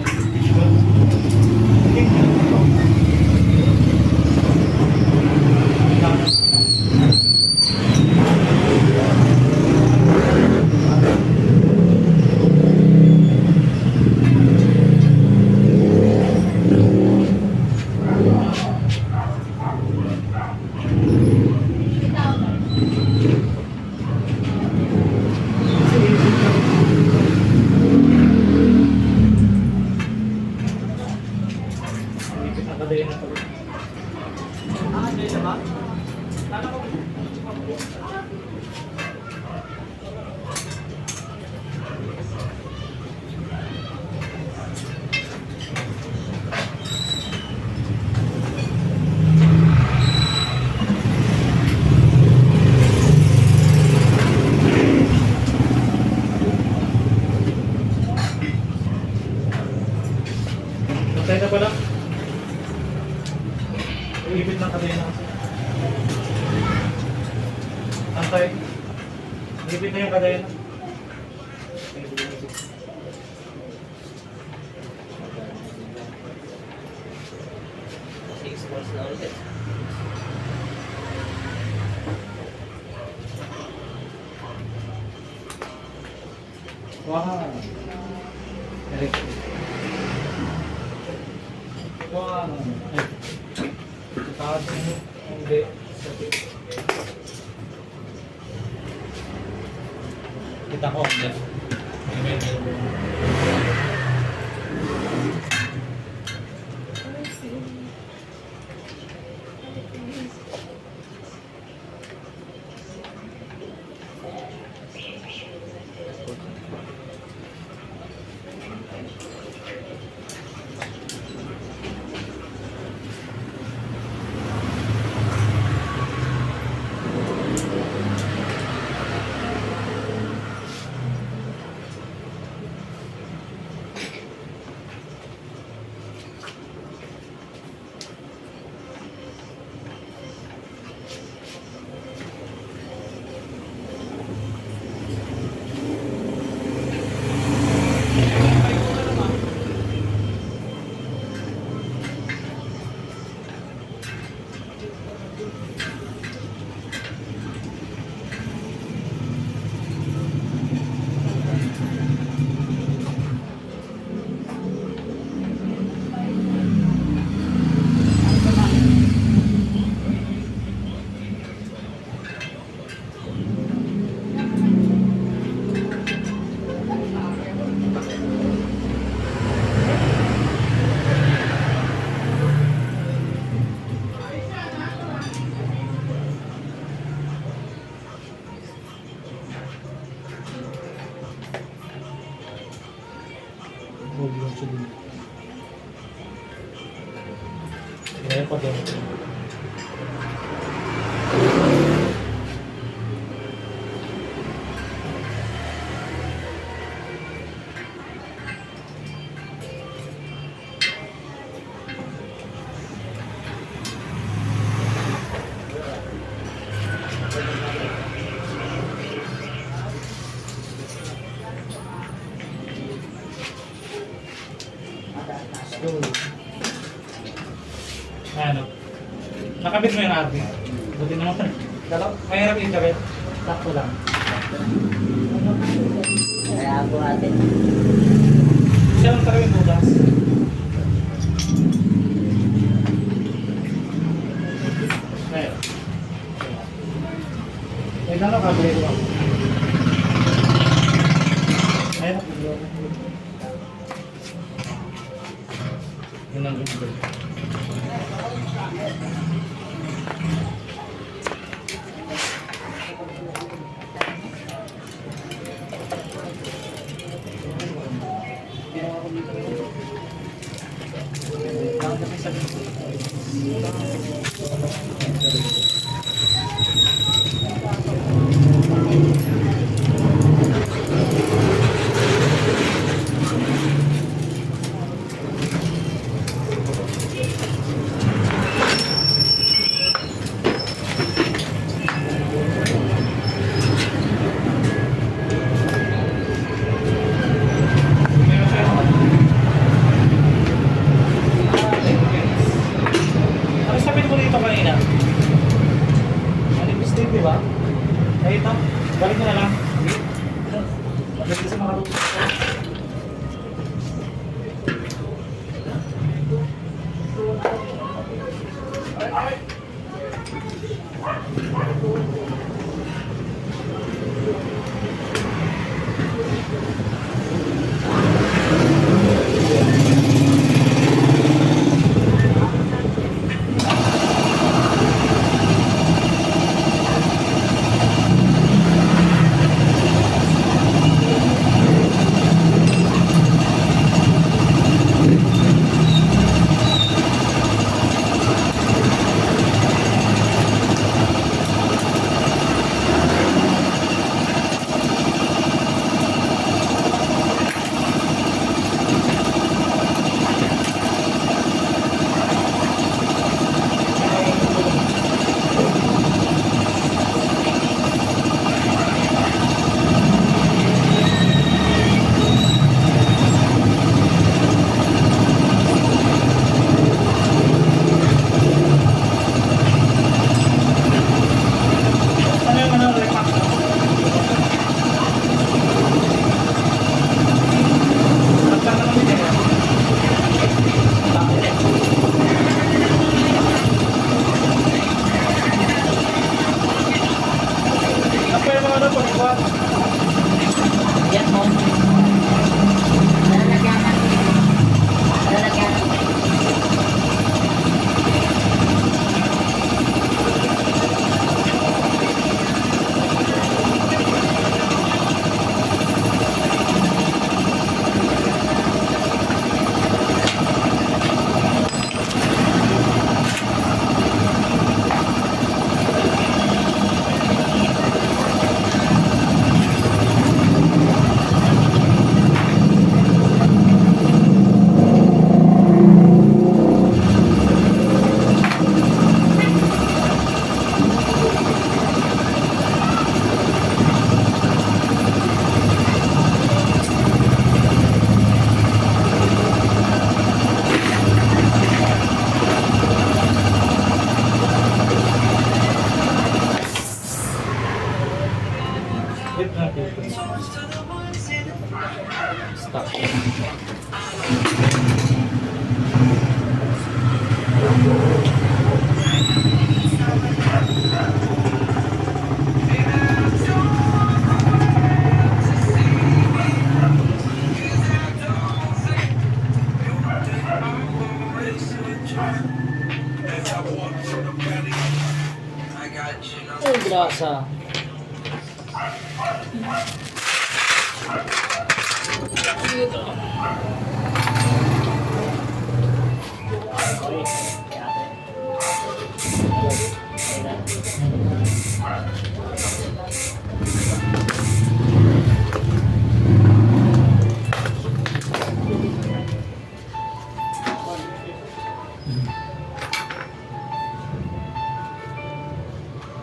Nakadaya na pala. Dahil na ba? Natay na pala. Iipit ng kadena kasi. Antay. Iipit na yung kadena. Six months na ulit. Wow. Wow. Taas mo. Hindi. Kita ko. Hindi. Huwag lang siya din. Kaya pa din. Ano? Nakabit mo yung RP? Buti naman. Mahirap yung kabit. Sakto lang. Kaya po natin. Siya ng gusto. Ano sabihin mo dito kanina? Manipis din, di ba? Eh ito, balik mo na lang. Maganda sa mga rupo. Ano yung ano, repack na? Pagka naman din yan. Bakit yan? Apa yung mga ano, pag-iwan? Yan mo. Lalagyan natin. Lalagyan natin. Hit natin. Stop. Oh, grasa.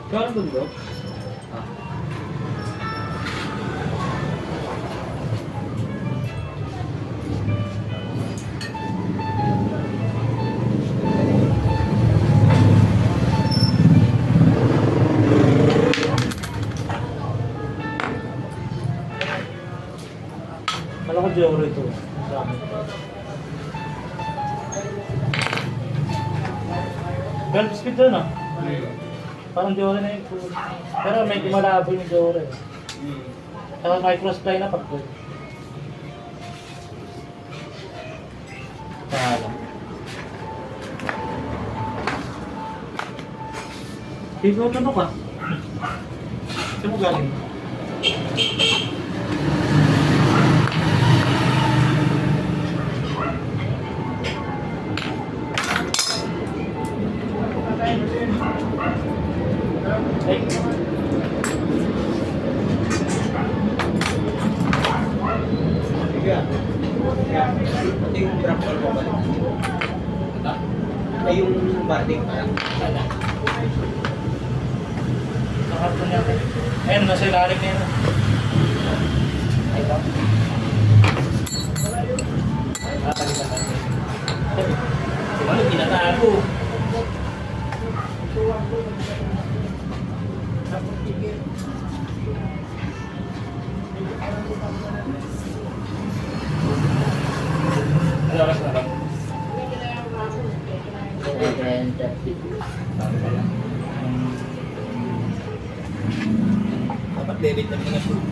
Kaya bundok? Kala ko Dioro ito. Well, speed doon ah. Parang Dioro na yun. Pero medyo malabo yung Dioro eh. Saka microspline na pag-good. Kaya lang. Ikaw tanong ka. Saan mo galing? Ay. Ito yung drop ball mo balik. Ay yung batting pa lang. Nakapo niya ako. Ayun, nasa ilalim niya. Ay, ito. Palitan natin. Ano, tinatago. Ano oras na ba? 7:30. Dapat debit na mga shoot.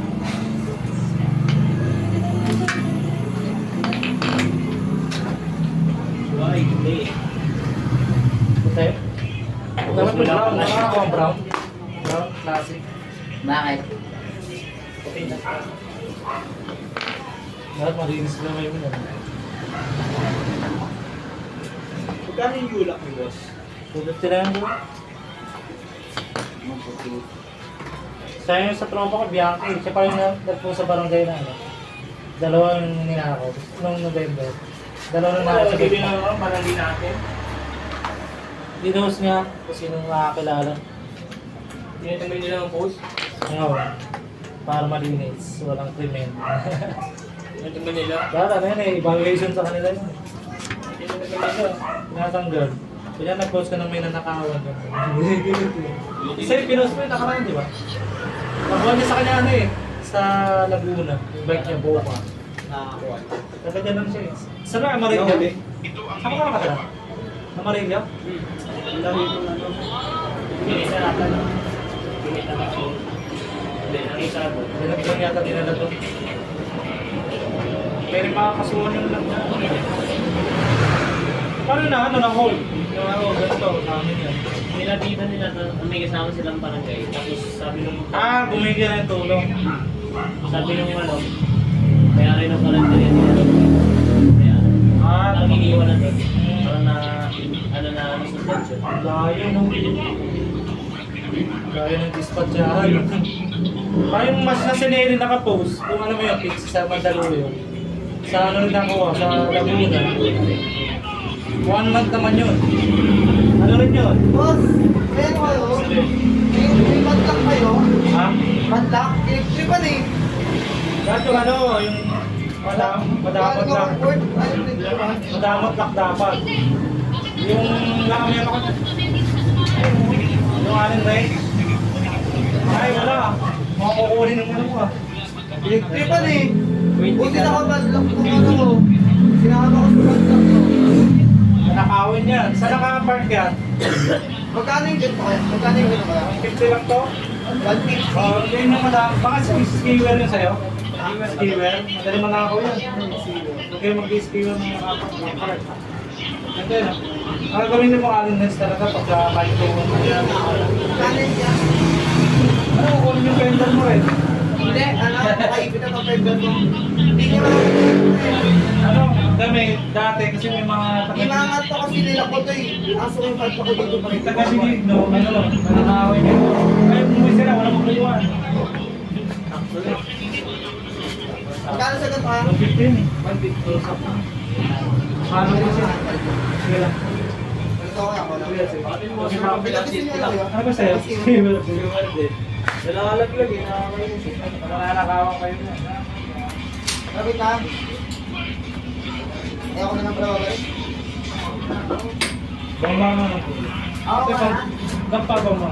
Why, hindi. Tayo? Dapat mo brown. Nakaka ko ang brown. Brown, classic. Bakit? Dapat malinis na may mo. Magkano yung ulak ni boss? Tulad sila yan doon. Sayang sa tropa ko, Bianchi. Siya pa yung nagpo sa barangay na ano. Dalawa yung ninakaw. Noong November. Dalawa na Ano, nakaw sa bibili gitna. na malandi natin. Dinos niya kung sinong nakakilala. Tinatamay nila ang post. Ngayon, para malinis. Walang krimen. Tinatamay nila. Dahil ano yan eh, evaluation sa kanila yun. Tinatamay nila. Tinatanggal. Kaya nag-post ka ng may nanakawan. Isa yung pinost mo yung nakaraan, di ba? Nakuha niya sa kanya ano eh, sa Laguna. Yung bike niya, Boca. Nakakuha. Taga dyan lang siya eh. Saan na Amarillo? Saan ka nakatira? Amarillo? Ang dami itong ano. Pinita natin. Pinita natin. Hindi, nakita ko. Dinagdag yata dinala to. Pero makakasuhan yung lang. Paano na ano na hold? Yung ano, ganito, namin yan. Nilapitan nila na may kasama silang barangay. Tapos sabi nung... Bumigyan na yung tulong. Sabi nung ano, mayari ng kalendarya nila. Mayari. Parang iniwan na doon. Parang na, ano na, suspension. Layo nung... Layo ng dispatchahan. Yung mas na sineri nakapost, kung ano mo yung fix sa Mandaluyong. Sa ano rin nakuha, sa Laguna. 1 month naman yun. Ano rin yun? Boss, kaya ano kayo? May badlock kayo? Ha? Badlock? Electripan eh. Lahat yung ano, yung madamot lang. Madamot lang dapat. Yung lakamyan ako. Yung aling rate. Ay, wala. Makukunin ng ano ko ah. Electripan eh. Buti nakabadlock kung ano mo. Sinakaba ko sa badlock mo. Nakawin yan. Saan naka-park yan? Magkano yung ganito kaya? Magkano yung ganito kaya? 50 lang to? 150. Oh, yun yung madami. Baka skiwer yun sa'yo? Skiwer? Madali manakaw yan. Huwag kayo mag-skiwer ng nakapag-park. Ganda yun ah. Nakagawin mo alin lens talaga pagka bike to. Magkano yan? Ano, kukunin yung pendant mo eh. Hindi, ano, makaibitan ang payment mo. Hindi niya Ano, dami, dati kasi may mga Imangat to kasi nila ko to eh. Aso yung pagka ko dito pa rin. taga-sigig, no? Ano, nanakawin yun. Kaya umuwi sila, wala mong kaliwan. Magkano sa ganito kaya? 115 eh. 115. Paano ko siya? Sige lang. Ganito kaya ako lang. Sige lang. Pilatis niya lang yun. Ano ba sa'yo? Skiwer. Nalalaglag eh, nakakainis eh. Nananakawan kayo na. Sabi ka? Ayaw ko na ng brawa eh. Bamba mo. Ako Ate, ka? dampa bamba.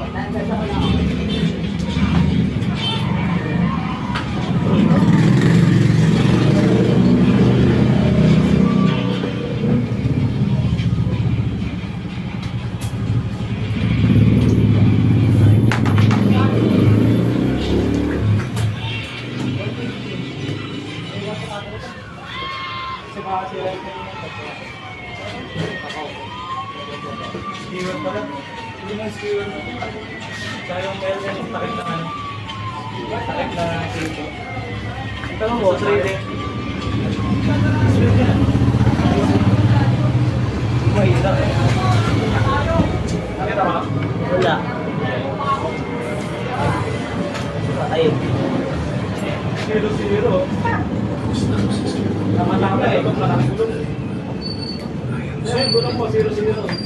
Skiwer pala. Hindi na skewer na. Kaya yung meron yan yung takip na ano. Takip na dito. Ito mo mo, 3D. Mahina eh. Nakita mo? Wala. Ayun. 0-0. Tama-tama eh, kung nakagulong. Ngayon, gulong po, 0-0.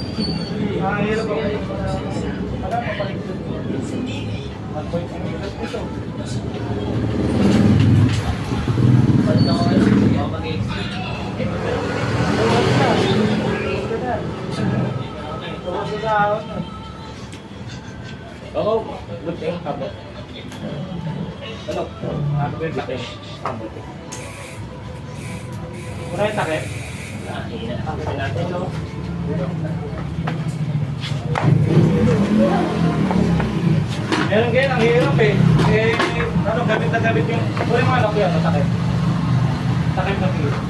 Hirap ako. Wala pa palit dito. 1.5 minutes ito. Balik na ako ngayon. Hindi ako mag-explain. Oo, good thing. Habot. Ano? Good thing. Muna yung takip. Nakahina. Kasi natin, no? Meron kayo, ang hirap eh. Ano, gamit na gamit yung... Muna yung ano ko yan, takip. Takip na hirap.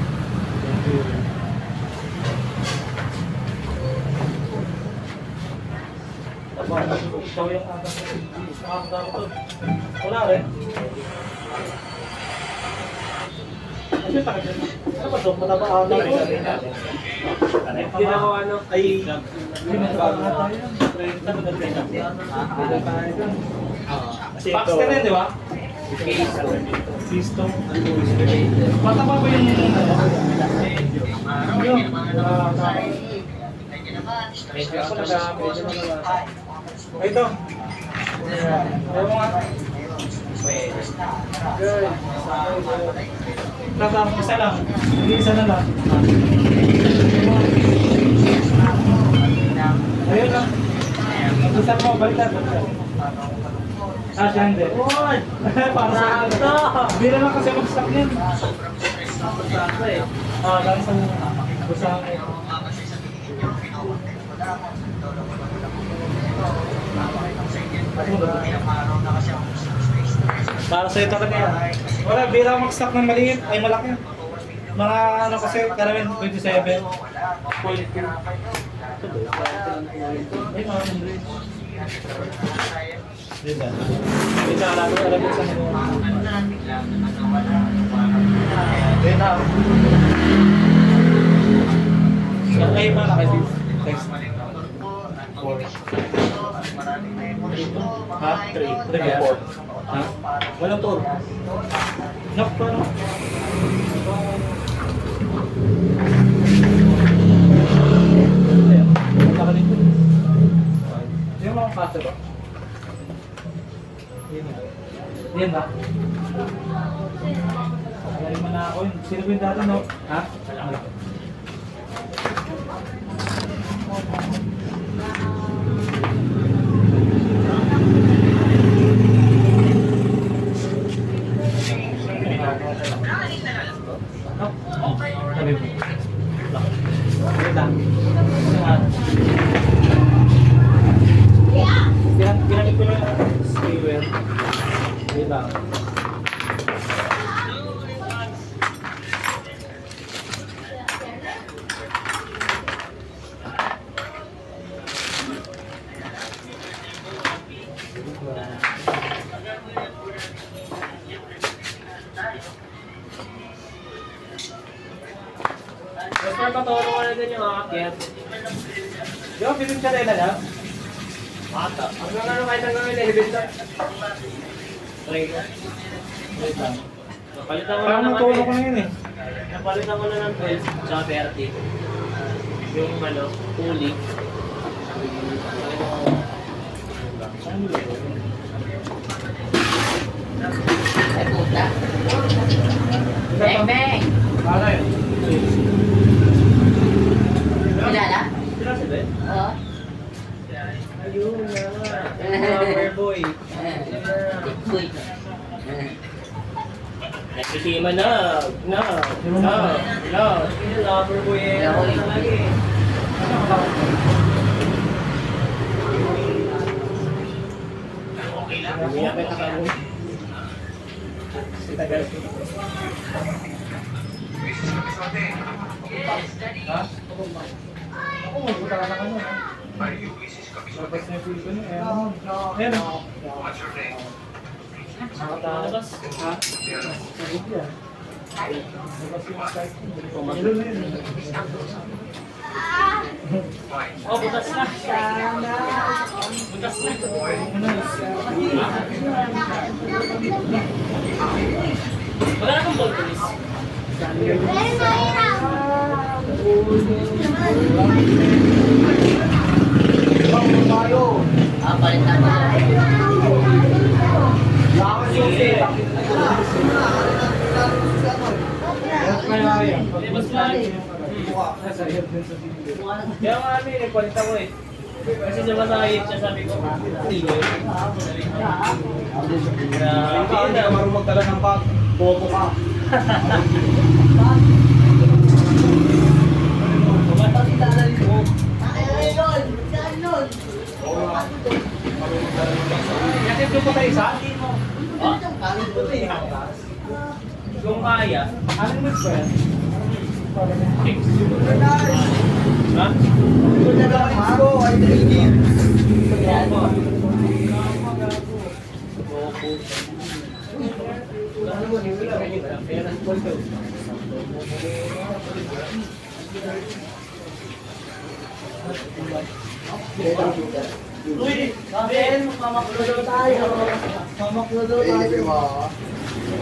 Ikaw yung atas ko. Nakakita ko to. Wala rin. Ano yung takip yun? Ano ba ito? Matabaan na rin. Ginawa ano? Ay, Hindi matabaan na tayo. 30 na nag-30. kasi Box ito. ka rin, di ba? System. Mataba ba yung ano? Medyo Ako ako na medyo na. Ito. Ayaw mo nga. Good. Tatapos isa lang. Hindi isa na lang. Ayun lang. Pag-usan mo, baliktad. Siya hindi. Para sa akin. Hindi na lang kasi mag-stock yan. Lang sa busang ito. Para sa ito talaga yan. Wala, bilang mag-stock ng maliit ay malaki. Mga ano kasi, karamihan 27. Ay, mga 100. Diba? Ito, alam mo sa mga. Dito. Yan kayo pa nakasip. Text. 4. Ha? 3. 4. Ha? Walang tour. Knock pa no? Punta ka dito. Yung mga kasa ba? Yan ba? Alam mo na ako yun. Sino ba yung dati no? Ha? Wala. Ginamit ko lang yung skewer. Hindi lang. Basta patulong ka na din yung aakyat. Di ba, pilim siya rin na lang? Ata. Hanggang ano kahit hanggang 11 lang. Try ka. Wait lang. Napalitan ko na Parang ng natulog ko na yun eh. Napalitan ko na ng 12 tsaka 30. Yung ano, pulley. Ay, puta. Beng, beng. Ano yun? Kilala? Sila si Ben? Oo. Ayun na. Lover boy. Uy. Nagsisima na. Lover boy eh. Ako eh. Talaga eh. Hindi na kita kamo. Tagal. Ha? Ako magbuta ka na kanya. Tapos na yung feel ko niya. Ayan o. Labas. Ha? Sagot yan. Labas yung site. Ilo na yun. Oh, butas na. Butas na. Wala na kang ball police. Palit natin. Kaya yan. Mas lagi. Nasa head din sa video. Kaya nga ano yun, kwalita ko eh. Kasi sa masahit siya, sabi ko, Hindi ka marunong magtala ng bag. Bobo ka. Yakit ko pa tayo isa? kung kaya, Ano mo ba yan? ha? Ay, training. Uy, bakit? Mamaklo tayo. Mamaklo tayo. Baby mo.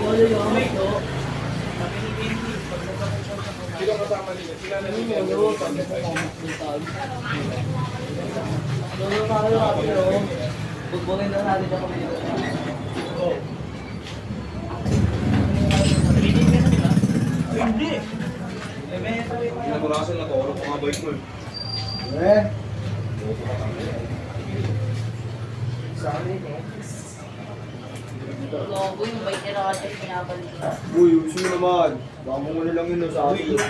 Wala yung ito. Sila kasama nila. Sila na nila. Bugbukin na natin ako ngayon. Hindi. Nagurasan na ko. Ano ko nga bike mo eh. Eh. Logo yung bike nila kasi pinabalik. Uy, uso naman. Baka mo na lang yun no, sa akin.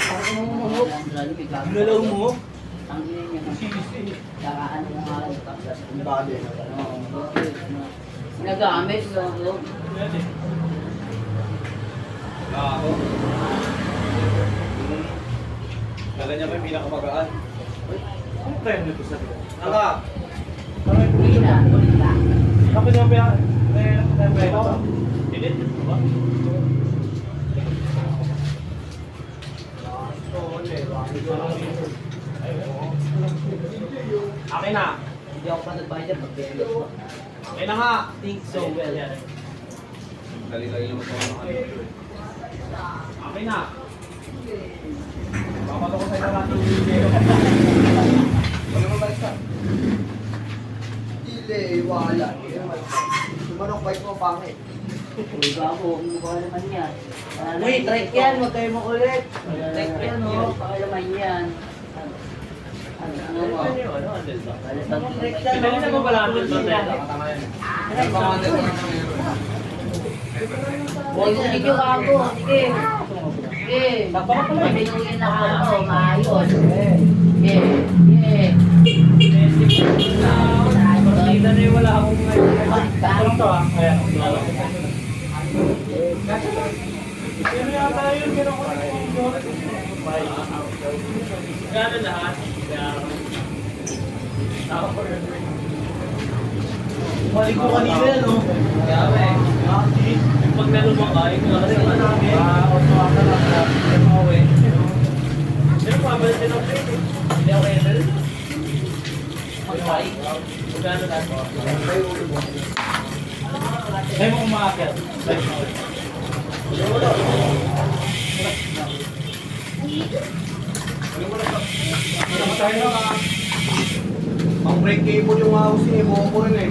Nalaw mo? Ang ina niya. Karaan mo nga lang. Ang dali. Nagamit logo. Ako. Kala niya may pinakamagaan. Ano tayo nito sa video? Naka. Hindi na. Kapit mo ba yan? Delete mo ba? Akin na. Hindi ako pa nagbayad pag-belo. Akin na nga. Think so well. Dali-dali naman sa mga ano. Akin na. Baka ko sa'yo natin yung video. Ano mo ba isa? Dile, wala. Sumanong bike mo, pangit. Uy, bako, mukha naman yan. Uy, trek yan, huwag kayo makulit. Trek yan, o. Pakalaman yan. Ano mo? Ano yun? Ano? Andel ba? Trek yan, Pinali na mo pala andel ba tayo? Huwag yung video ka ako, sige. Sige. Mabinugin ako ito, maayos. Sige. Sige. Kita na yung wala akong Ano to ah? Ayan. Pero yata yun, meron ko na yung gano'n lahat? Balik ko kanina, no? Kaya ba eh. Yung pag nalumakain, kasi marami. Auto ako lang. Umuwi. Pero pabalik din ako eh. Hindi ako kaya dali. Magkano lahat? Tayo mo umakit. Ano tayo na? Ang brake cable yung house niya, buo ko rin eh.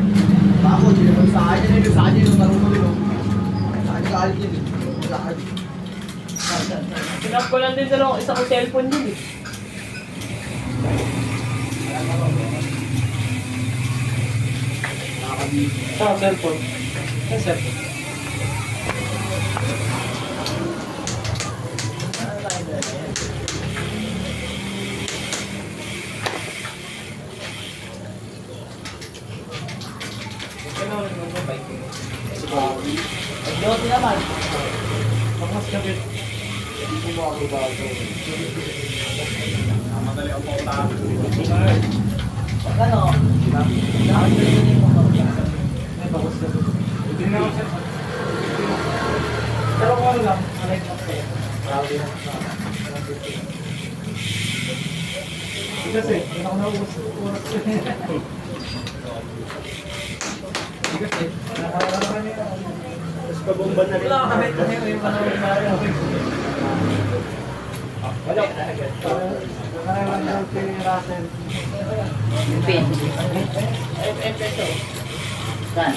Ako, di naman sa akin yun, sa akin yung marunong yun. Sa akin kalit yun eh. Sa akin. Sinap ko lang din dalawang isang cellphone yun eh. Sa cellphone. Sa cellphone. Lote naman. Tapos kapit. Madali ako pa Ano? May bagos na. Hindi na ako sir. Pero kung ano lang, alay ko sa'yo. Marami na sa kasi, hindi ako naubos. Hindi kasi, nakakala kami. Tapos pabomba na rin. Wala kami yung panahon na rin. Wala. Nakakala lang si Russell. Pin. Peso. Saan?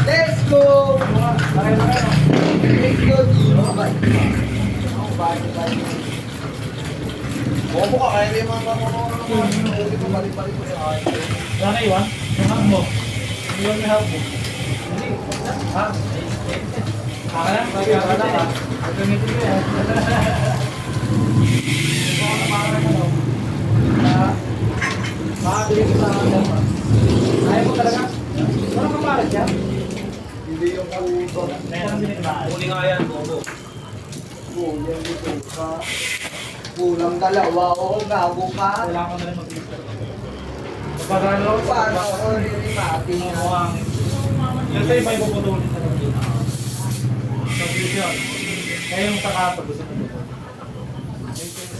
Let's go! Let's go, Gino. Bobo ka, kaya may mga hindi ko balik-balik ko sa akin. Sana iwan? Yung hap mo. Iwan yung hap mo. Ha? Aka na? Aka na? Gagamitin ko yan. Ito ako na parang ano. Makakabili ko sa akin. Ayaw mo talaga? Wala kang parang yan? Hindi yung puto. Meron din ba? Huli nga yan, bobo. Kulang dito ka. Kulang dalawa o gago ka. Kailangan ko na rin mag-isa. Pagkano? Paano ako rin Mukhang. Yan sa'yo may puputulin sa mga dito. So, yun. Kaya yung sakapag gusto ko dito.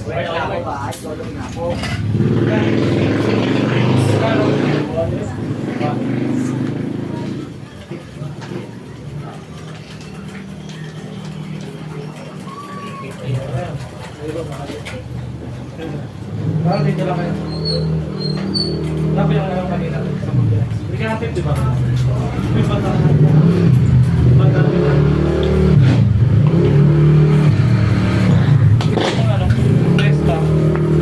Wala ako ba? Tulong na ako. Parang dito lang kayo. Wala pa yung alam kanina sa mga. Hindi ka natin, di ba? May bata. Bata nila. Yung ano, press lang.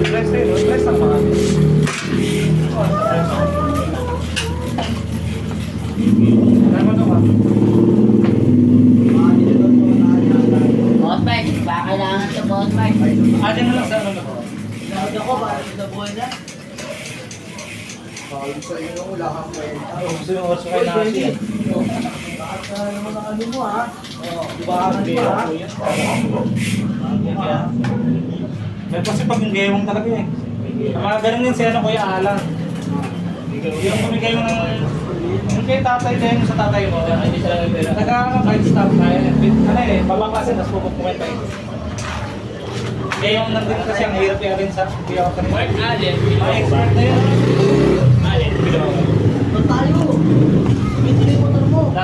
Press tayo, press lang mga atin. Ano mo ito ka? Botbike. Baka kailangan sa botbike. Atin na lang sa ano na ko. Sinawad ako para sa buhay na. Sabi sa inyo, wala kang kwenta. Gusto yung oras kayo na kasi. Naman ang ano mo ha? Di ba ang biya ko yan? Pero kasi pag yung gayong talaga eh. Ang mga ganun din si ano Kuya Alan. Yung kumigay mo ng... Yung kay tatay din sa tatay mo. Nag-kahit stop tayo. Ano eh, babang kasi nas pupukwenta eh. Gayong nandun kasi ang hirap yung rin sa biya ko kanina. Mark Allen. Ay, expert na yun. Allen. Ba't tayo? Bintili mo motor mo.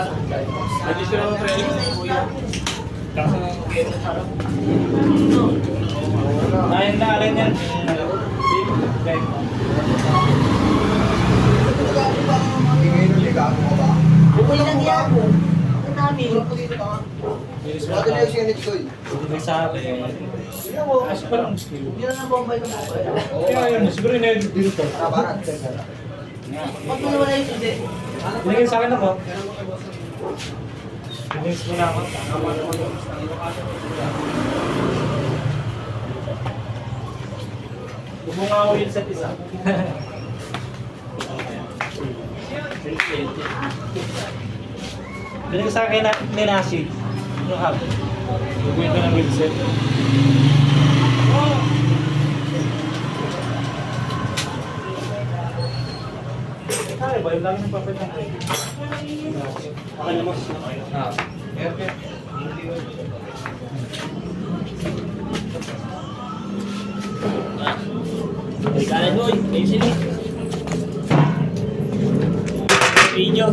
Register ako training sa kuya. Kaso ng harap. Ayun na, alin yan. Guys. Ingay nun, ligago ka ba? Okay lang yan. Ang dami. Tulog ko dito ka. Wala din yung sinit ko eh. Hindi sa akin. Tingnan mo. As pa lang skill. Hindi na lang bombay ng bombay. Kaya yun, siguro yun yung dito. Tarabaran. Pag nawala yung susi. Binigyan sa akin ako. Binigyan mo na ako. Bubunga ako yun sa isa. Binigyan sa akin ni Nasi. Yung hub. Bubunga ko ng wheelset. Ay, ba yung dami ng papel ng credit? Ah, perfect. Ay, kala mo, ayusin mo. Video.